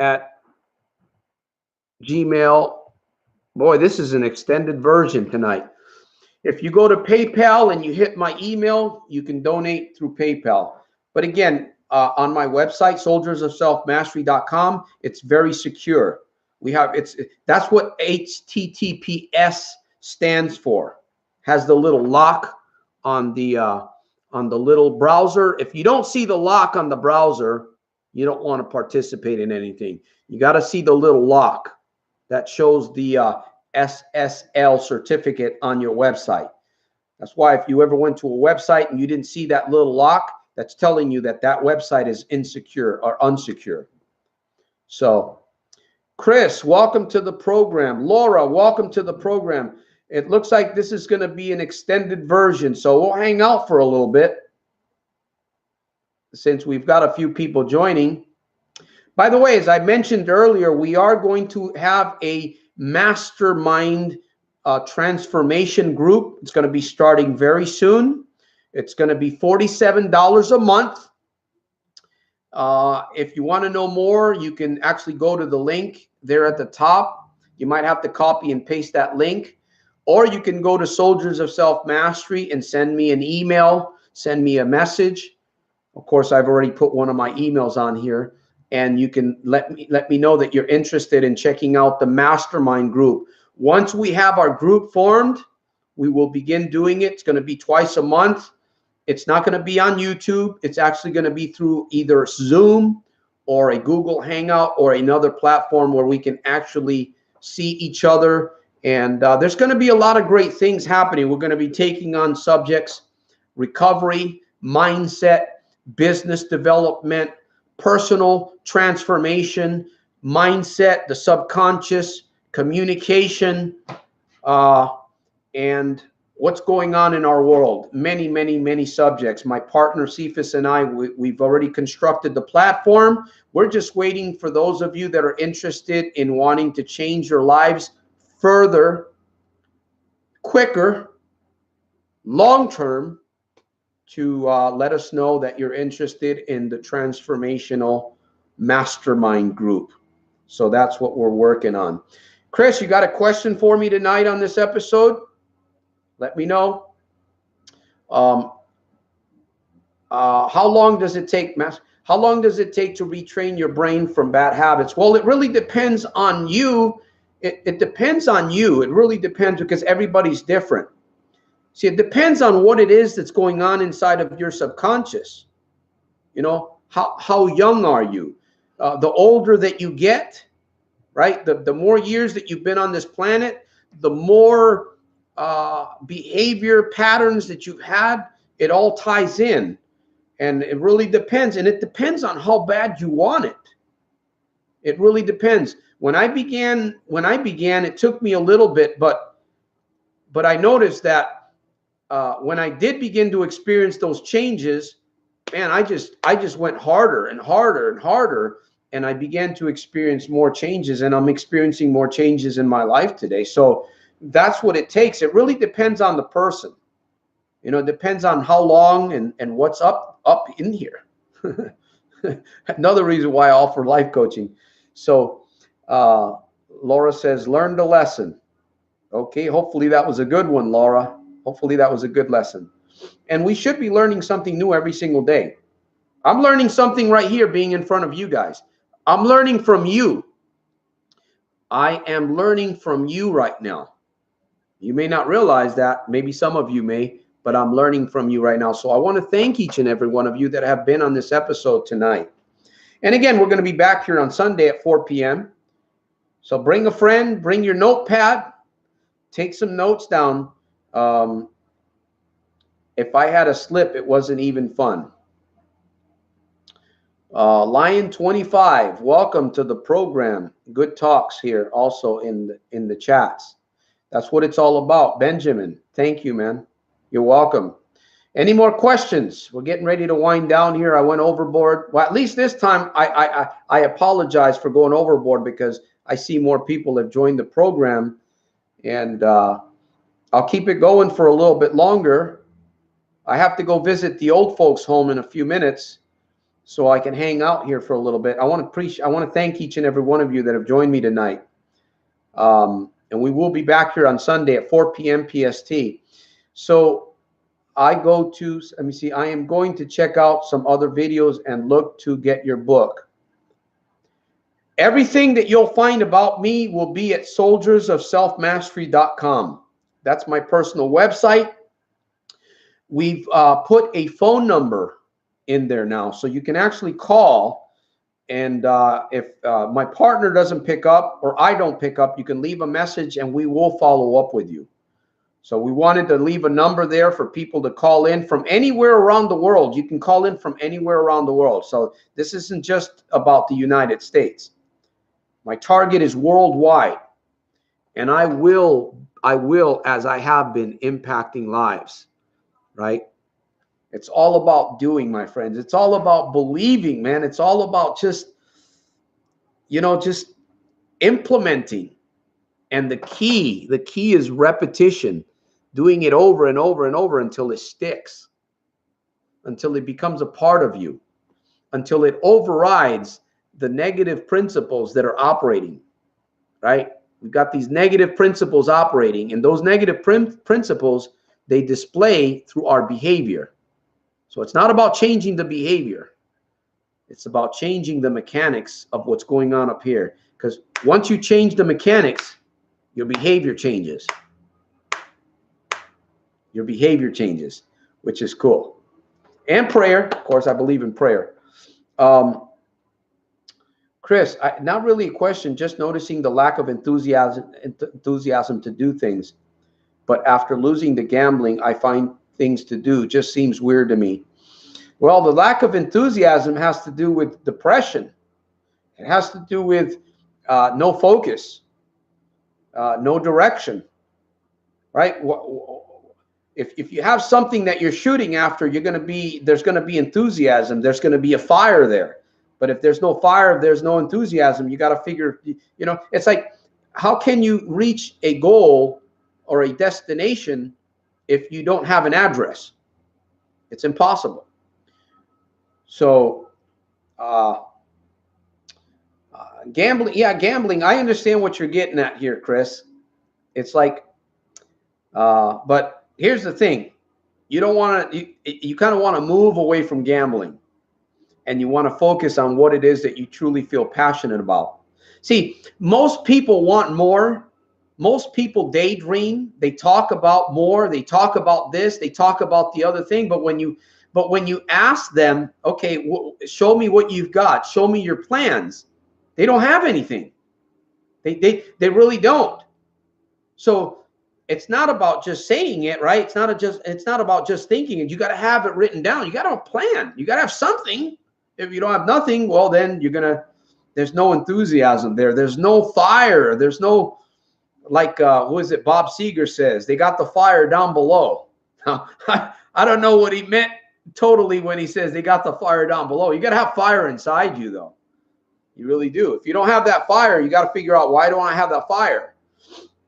at Gmail. Boy, this is an extended version tonight. If you go to PayPal and you hit my email, you can donate through PayPal. But again, on my website, soldiersofselfmastery.com, it's very secure. That's what HTTPS stands for. Has the little lock on the little browser. If you don't see the lock on the browser, you don't want to participate in anything. You got to see the little lock that shows the SSL certificate on your website. That's why if you ever went to a website and you didn't see that little lock, that's telling you that that website is insecure or unsecure. So, Chris, welcome to the program. Laura, welcome to the program. It looks like this is going to be an extended version, so we'll hang out for a little bit since we've got a few people joining. By the way, as I mentioned earlier, we are going to have a mastermind transformation group. It's going to be starting very soon. It's going to be $47 a month. If you want to know more, you can actually go to the link there at the top. You might have to copy and paste that link, or you can go to Soldiers of Self Mastery and send me an email, send me a message. Of course, I've already put one of my emails on here, and you can let me know that you're interested in checking out the mastermind group. Once we have our group formed, we will begin doing it. It's going to be twice a month. It's not going to be on YouTube. It's actually going to be through either Zoom or a Google Hangout or another platform where we can actually see each other. And there's going to be a lot of great things happening. We're going to be taking on subjects: recovery, mindset, business development, personal transformation, mindset, the subconscious, communication, and what's going on in our world. Many, many, many subjects. My partner Cephas and I, we've already constructed the platform. We're just waiting for those of you that are interested in wanting to change your lives further quicker, long term, to let us know that you're interested in the transformational mastermind group. So that's what we're working on. Chris, you got a question for me tonight on this episode? Let me know. How long does it take, How long does it take to retrain your brain from bad habits? Well, it really depends on you. It depends on you. It really depends, because everybody's different. See, it depends on what it is that's going on inside of your subconscious. You know, how young are you? The older that you get, right? The more years that you've been on this planet, the more behavior patterns that you've had, it all ties in. And it really depends. And it depends on how bad you want it. It really depends. When I began, it took me a little bit, but I noticed that when I did begin to experience those changes, man, I just went harder and harder and harder, and I began to experience more changes, and I'm experiencing more changes in my life today. So that's what it takes. It really depends on the person. You know, it depends on how long and what's up in here. Another reason why I offer life coaching. So Laura says, learn the lesson. Okay, hopefully that was a good one, Laura. Hopefully that was a good lesson. And we should be learning something new every single day. I'm learning something right here being in front of you guys. I'm learning from you. I am learning from you right now. You may not realize that. Maybe some of you may, but I'm learning from you right now. So I want to thank each and every one of you that have been on this episode tonight. And again, we're going to be back here on Sunday at 4 p.m. So bring a friend, bring your notepad, take some notes down. If I had a slip, it wasn't even fun. Lion 25, welcome to the program. Good talks here also in the chats. That's what it's all about. Benjamin, thank you, man. You're welcome. Any more questions? We're getting ready to wind down here. I went overboard. Well, at least this time I apologize for going overboard, because I see more people have joined the program, and I'll keep it going for a little bit longer. I have to go visit the old folks home in a few minutes, so I can hang out here for a little bit. I want to thank each and every one of you that have joined me tonight. And we will be back here on Sunday at 4 p.m. PST. So I am going to check out some other videos and look to get your book. Everything that you'll find about me will be at soldiersofselfmastery.com. That's my personal website. We've put a phone number in there now, so you can actually call, and if my partner doesn't pick up or I don't pick up, you can leave a message and we will follow up with you. So we wanted to leave a number there for people to call in from anywhere around the world. You can call in from anywhere around the world. So this isn't just about the United States. My target is worldwide, and I will, as I have been, impacting lives, right? It's all about doing, my friends. It's all about believing, man. It's all about just implementing. And the key is repetition, doing it over and over and over until it sticks, until it becomes a part of you, until it overrides the negative principles that are operating, right? We've got these negative principles operating, and those negative principles, they display through our behavior. So it's not about changing the behavior. It's about changing the mechanics of what's going on up here. Because once you change the mechanics, your behavior changes. Your behavior changes, which is cool. And prayer. Of course, I believe in prayer. Chris, not really a question, just noticing the lack of enthusiasm to do things. But after losing the gambling, I find things to do. Just seems weird to me. Well, the lack of enthusiasm has to do with depression. It has to do with no focus, no direction, right? If you have something that you're shooting after, there's going to be enthusiasm. There's going to be a fire there. But if there's no fire, if there's no enthusiasm, you got to figure, it's like, how can you reach a goal or a destination if you don't have an address. It's impossible. So gambling, yeah, gambling. I understand what you're getting at here, Chris. It's like, but here's the thing. You don't want to, you kind of want to move away from gambling, and you want to focus on what it is that you truly feel passionate about. See, most people want more. Most people daydream. They talk about more. They talk about this. They talk about the other thing. But when you ask them, okay, show me what you've got. Show me your plans. They don't have anything. They really don't. So it's not about just saying it, right? It's not about just thinking it. You got to have it written down. You got to have a plan. You got to have something. If you don't have nothing, well, then there's no enthusiasm there. There's no fire. There's no, like, who is it? Bob Seger says, they got the fire down below. I don't know what he meant totally when he says they got the fire down below. You got to have fire inside you, though. You really do. If you don't have that fire, you got to figure out, why don't I have that fire?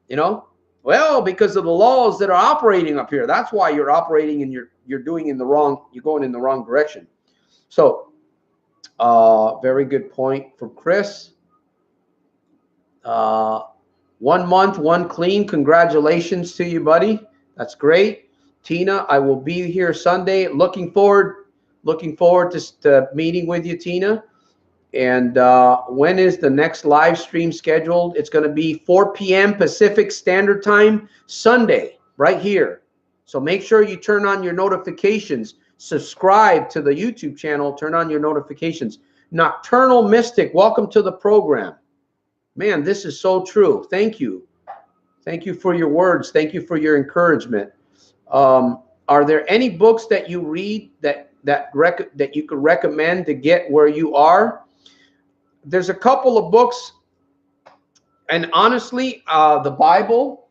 You know? Well, because of the laws that are operating up here. That's why you're operating and you're going in the wrong direction. So, very good point from Chris. 1 month, one clean. Congratulations to you, buddy. That's great. Tina, I will be here Sunday. Looking forward to meeting with you, Tina. And when is the next live stream scheduled? It's going to be 4 p.m. Pacific Standard Time, Sunday, right here. So make sure you turn on your notifications. Subscribe to the YouTube channel. Turn on your notifications. Nocturnal Mystic, welcome to the program. Man, this is so true. Thank you. Thank you for your words. Thank you for your encouragement. Are there any books that you read that you could recommend to get where you are? There's a couple of books, and honestly, the Bible.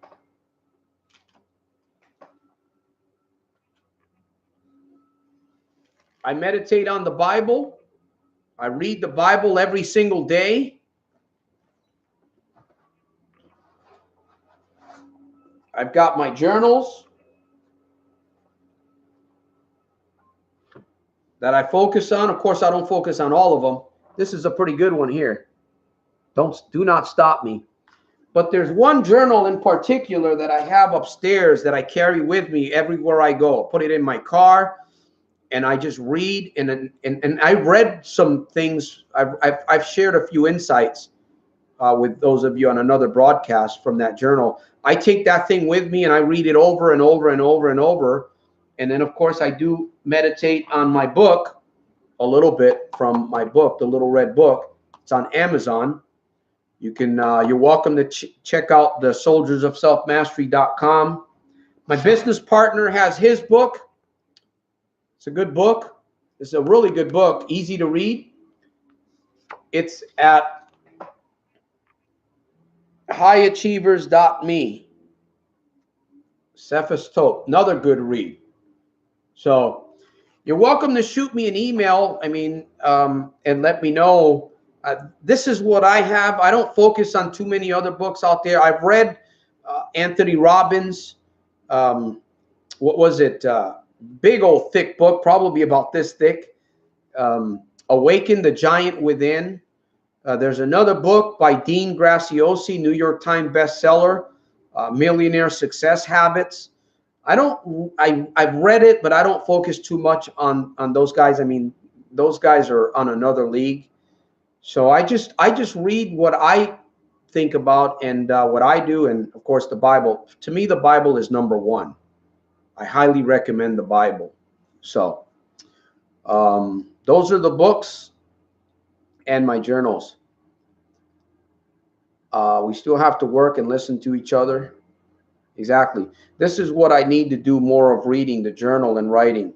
I meditate on the Bible. I read the Bible every single day. I've got my journals that I focus on. Of course, I don't focus on all of them. This is a pretty good one here. Do not stop me. But there's one journal in particular that I have upstairs that I carry with me everywhere I go. Put it in my car, and I just read. And I read some things. I've shared a few insights with those of you on another broadcast from that journal. I take that thing with me and I read it over and over and over and over. And then, of course, I do meditate on my book a little bit from my book, The Little Red Book. It's on Amazon. You can, you're welcome to check out the soldiersofselfmastery.com. My business partner has his book. It's a good book. It's a really good book, easy to read. It's at highachievers.me. Cephas Tope, another good read. So you're welcome to shoot me an email. And let me know. This is what I have. I don't focus on too many other books out there. I've read Anthony Robbins. What was it? Big old thick book, probably about this thick. Awaken the Giant Within. There's another book by Dean Graziosi, New York Times bestseller, Millionaire Success Habits. I've read it, but I don't focus too much on those guys. I mean, those guys are on another league. So I just read what I think about and what I do. And of course, the Bible. To me, the Bible is number one. I highly recommend the Bible. So those are the books and my journals. We still have to work and listen to each other. Exactly. This is what I need to do more of, reading, the journal and writing.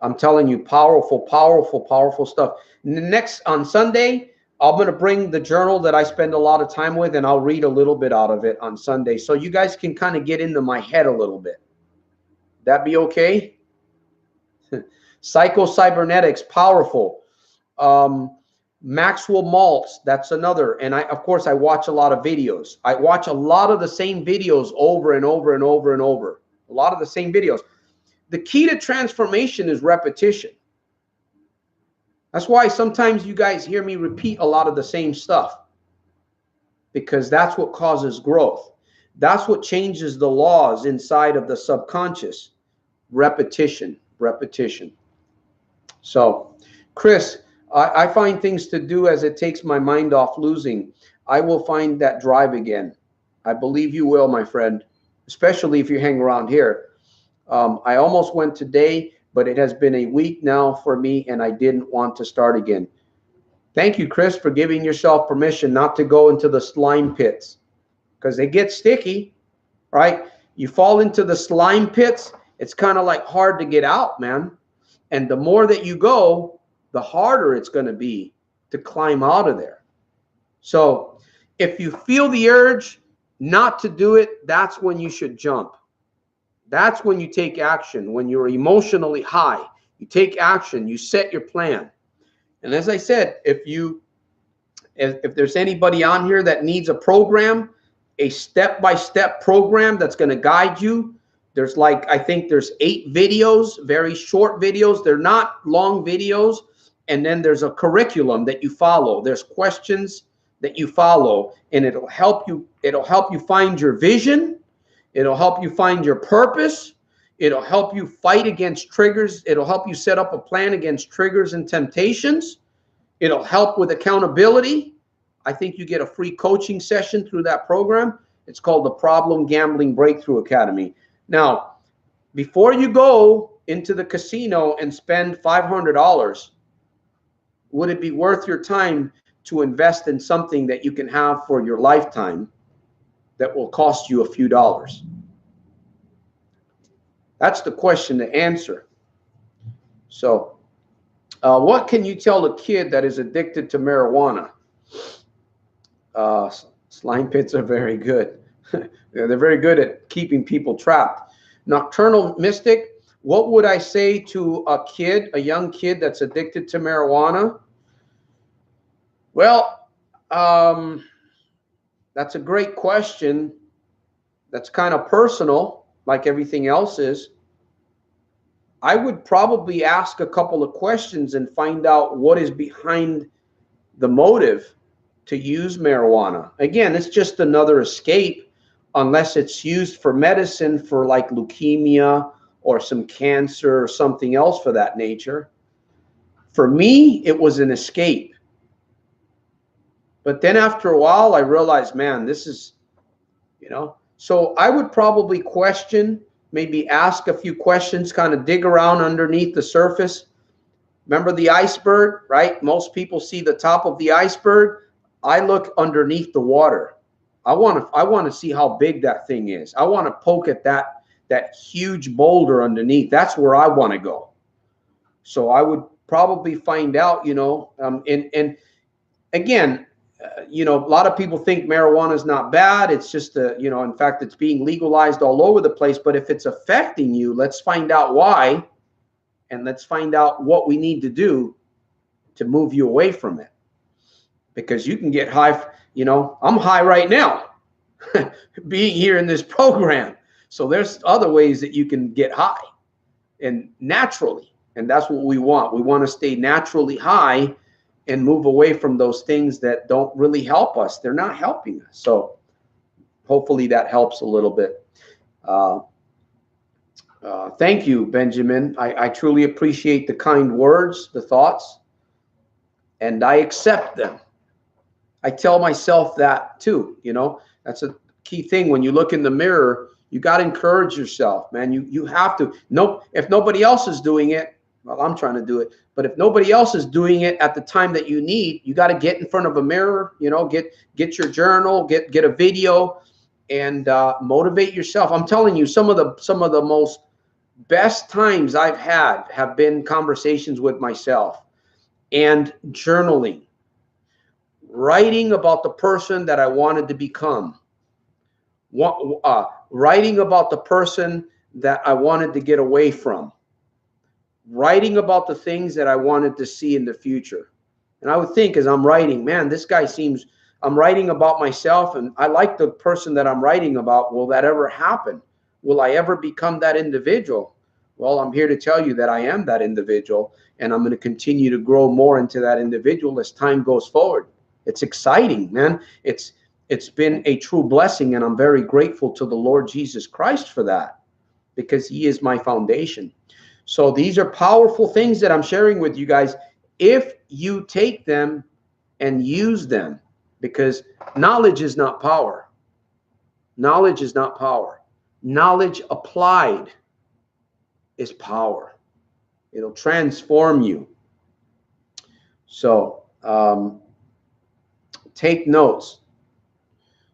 I'm telling you, powerful, powerful, powerful stuff. Next, on Sunday, I'm going to bring the journal that I spend a lot of time with, and I'll read a little bit out of it on Sunday, so you guys can kind of get into my head a little bit. That be okay? Psycho-cybernetics, powerful. Maxwell Maltz, that's another. And of course, I watch a lot of videos. I watch a lot of the same videos over and over and over and over. A lot of the same videos. The key to transformation is repetition. That's why sometimes you guys hear me repeat a lot of the same stuff, because that's what causes growth. That's what changes the laws inside of the subconscious. Repetition, repetition. So, Chris, I find things to do as it takes my mind off losing. I will find that drive again. I believe you will, my friend, especially if you hang around here. I almost went today, but it has been a week now for me, and I didn't want to start again. Thank you, Chris, for giving yourself permission not to go into the slime pits, because they get sticky, right? You fall into the slime pits, it's kind of like hard to get out, man. And the more that you go, the harder it's going to be to climb out of there. So if you feel the urge not to do it, that's when you should jump. That's when you take action. When you're emotionally high, you take action, you set your plan. And as I said, if there's anybody on here that needs a program, a step-by-step program that's going to guide you, there's I think there's 8 videos, very short videos. They're not long videos. And then there's a curriculum that you follow. There's questions that you follow, and it'll help you. It'll help you find your vision. It'll help you find your purpose. It'll help you fight against triggers. It'll help you set up a plan against triggers and temptations. It'll help with accountability. I think you get a free coaching session through that program. It's called the Problem Gambling Breakthrough Academy. Now, before you go into the casino and spend $500, would it be worth your time to invest in something that you can have for your lifetime that will cost you a few dollars? That's the question to answer. So, what can you tell a kid that is addicted to marijuana? Slime pits are very good. They're very good at keeping people trapped. Nocturnal Mystic, what would I say to a young kid that's addicted to marijuana? Well, that's a great question. That's kind of personal, like everything else is. I would probably ask a couple of questions and find out what is behind the motive to use marijuana. Again, it's just another escape, unless it's used for medicine for like leukemia or some cancer or something else for that nature. For me, it was an escape. But then after a while, I realized, man, this is, so I would probably question, maybe ask a few questions, kind of dig around underneath the surface. Remember the iceberg, right? Most people see the top of the iceberg. I look underneath the water. I want to see how big that thing is. I want to poke at that huge boulder underneath. That's where I want to go. So I would probably find out, and again, a lot of people think marijuana is not bad. It's just in fact, it's being legalized all over the place. But if it's affecting you, let's find out why, and let's find out what we need to do to move you away from it. Because you can get high. I'm high right now being here in this program. So there's other ways that you can get high and naturally. And that's what we want. We want to stay naturally high and move away from those things that don't really help us. They're not helping us. So hopefully that helps a little bit. Thank you, Benjamin. I truly appreciate the kind words, the thoughts, and I accept them. I tell myself that too, that's a key thing. When you look in the mirror, you got to encourage yourself, man. You have to. If nobody else is doing it, well, I'm trying to do it. But if nobody else is doing it at the time that you need, you got to get in front of a mirror, get your journal, get a video, and motivate yourself. I'm telling you, some of the most best times I've had have been conversations with myself and journaling. Writing about the person that I wanted to become. Writing about the person that I wanted to get away from. Writing about the things that I wanted to see in the future. And I would think as I'm writing, man, this guy seems, I'm writing about myself and I like the person that I'm writing about. Will that ever happen? Will I ever become that individual? Well, I'm here to tell you that I am that individual, and I'm going to continue to grow more into that individual as time goes forward. It's exciting, man. It's been a true blessing, and I'm very grateful to the Lord Jesus Christ for that, because he is my foundation. So these are powerful things that I'm sharing with you guys if you take them and use them, because knowledge is not power. Knowledge is not power. Knowledge applied is power. It'll transform you. So take notes.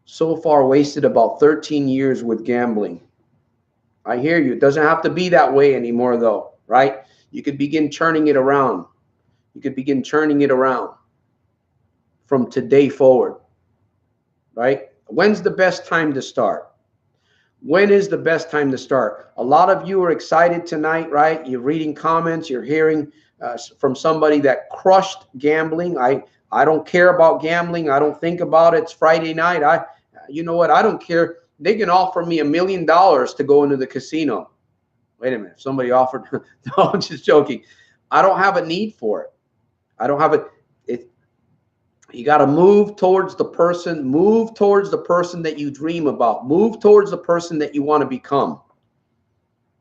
So far wasted about 13 years with gambling. I hear you. It doesn't have to be that way anymore though, right? You could begin turning it around. You could begin turning it around from today forward, right? When's the best time to start? When is the best time to start? A lot of you are excited tonight, right? You're reading comments. You're hearing from somebody that crushed gambling. I don't care about gambling. I don't think about it. It's Friday night. You know what? I don't care. They can offer me $1 million to go into the casino. Wait a minute. If somebody offered, no, I'm just joking. I don't have a need for it. I don't have it. You got to move towards the person that you dream about. Move towards the person that you want to become.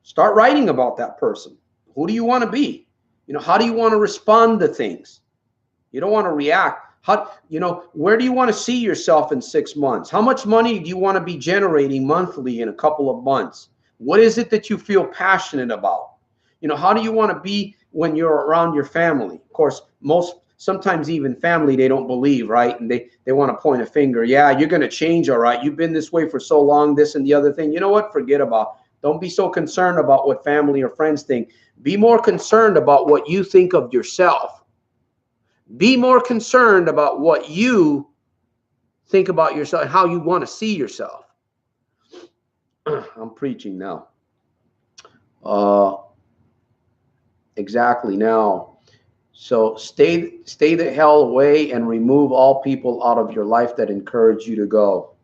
Start writing about that person. Who do you want to be? How do you want to respond to things? You don't want to react. Where do you want to see yourself in 6 months? How much money do you want to be generating monthly in a couple of months? What is it that you feel passionate about? How do you want to be when you're around your family? Of course, sometimes even family, they don't believe, right? And they want to point a finger. Yeah, you're going to change, all right. You've been this way for so long, this and the other thing. You know what? Forget about. Don't be so concerned about what family or friends think. Be more concerned about what you think of yourself. Be more concerned about what you think about yourself and how you want to see yourself. I'm preaching now. Exactly now. So stay the hell away and remove all people out of your life that encourage you to go.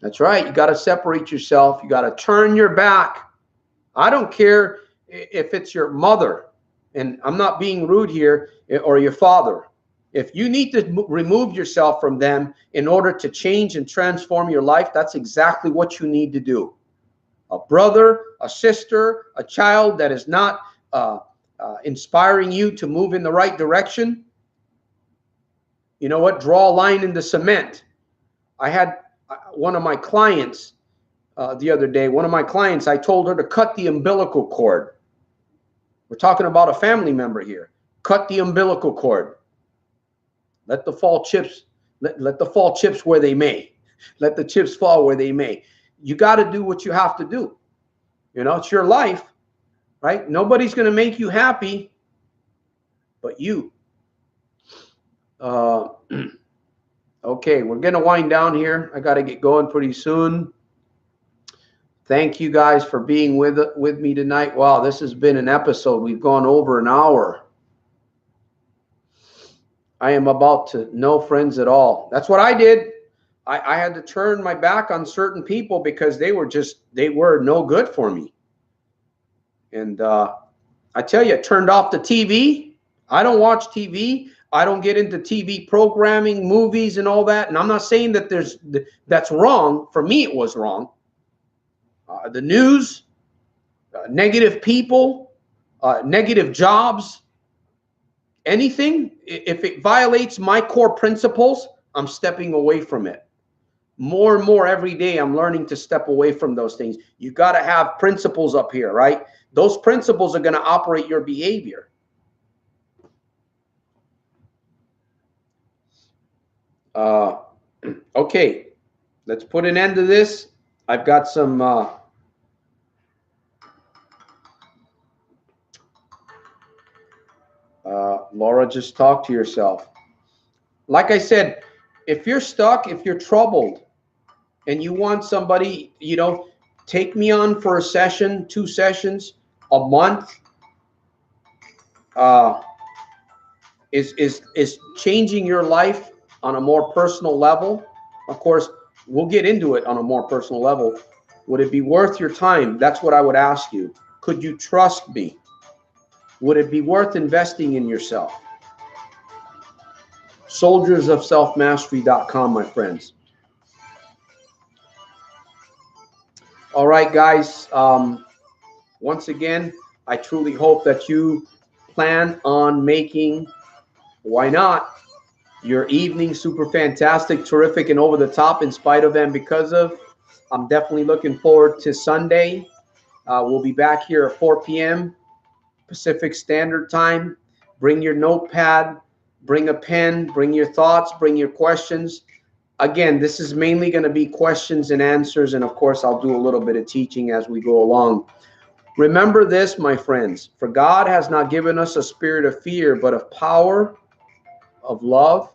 That's right. You got to separate yourself. You got to turn your back. I don't care if it's your mother, and I'm not being rude here, or your father. If you need to remove yourself from them in order to change and transform your life, that's exactly what you need to do. A brother, a sister, a child that is not inspiring you to move in the right direction, you know what? Draw a line in the cement. I had one of my clients the other day. One of my clients, I told her to cut the umbilical cord. We're talking about a family member here. Cut the umbilical cord. Let the fall chips. Let the fall chips where they may. Let the chips fall where they may. You got to do what you have to do. It's your life, right? Nobody's going to make you happy but you. Okay, we're going to wind down here. I got to get going pretty soon. Thank you guys for being with me tonight. Wow, this has been an episode. We've gone over an hour. I am about to no friends at all. That's what I did. I had to turn my back on certain people because they were no good for me. And I tell you, I turned off the TV. I don't watch TV. I don't get into TV programming, movies, and all that. And I'm not saying that that's wrong. For me, it was wrong. The news, negative people, negative jobs, anything, if it violates my core principles, I'm stepping away from it. More and more every day, I'm learning to step away from those things. You got to have principles up here, right? Those principles are going to operate your behavior. Okay, let's put an end to this. I've got some Laura, just talk to yourself. Like I said, if you're stuck, if you're troubled, and you want somebody, take me on for a session, 2 sessions, a month. Is changing your life on a more personal level? Of course, we'll get into it on a more personal level. Would it be worth your time? That's what I would ask you. Could you trust me? Would it be worth investing in yourself? soldiersofselfmastery.com, my friends. All right, guys. Once again, I truly hope that you plan on making, why not, your evening super fantastic, terrific, and over the top in spite of and because of. I'm definitely looking forward to Sunday. We'll be back here at 4 p.m. Pacific Standard Time. Bring your notepad, bring a pen, bring your thoughts, bring your questions. Again, this is mainly going to be questions and answers, and of course, I'll do a little bit of teaching as we go along. Remember this, my friends, for God has not given us a spirit of fear, but of power, of love,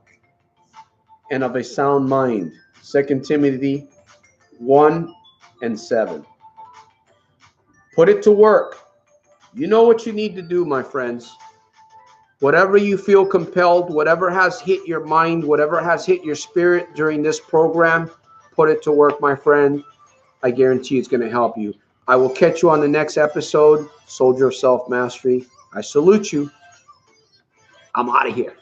and of a sound mind. 2 Timothy 1:7. Put it to work. You know what you need to do, my friends. Whatever you feel compelled, whatever has hit your mind, whatever has hit your spirit during this program, put it to work, my friend. I guarantee it's going to help you. I will catch you on the next episode, Soldier of Self-Mastery. I salute you. I'm out of here.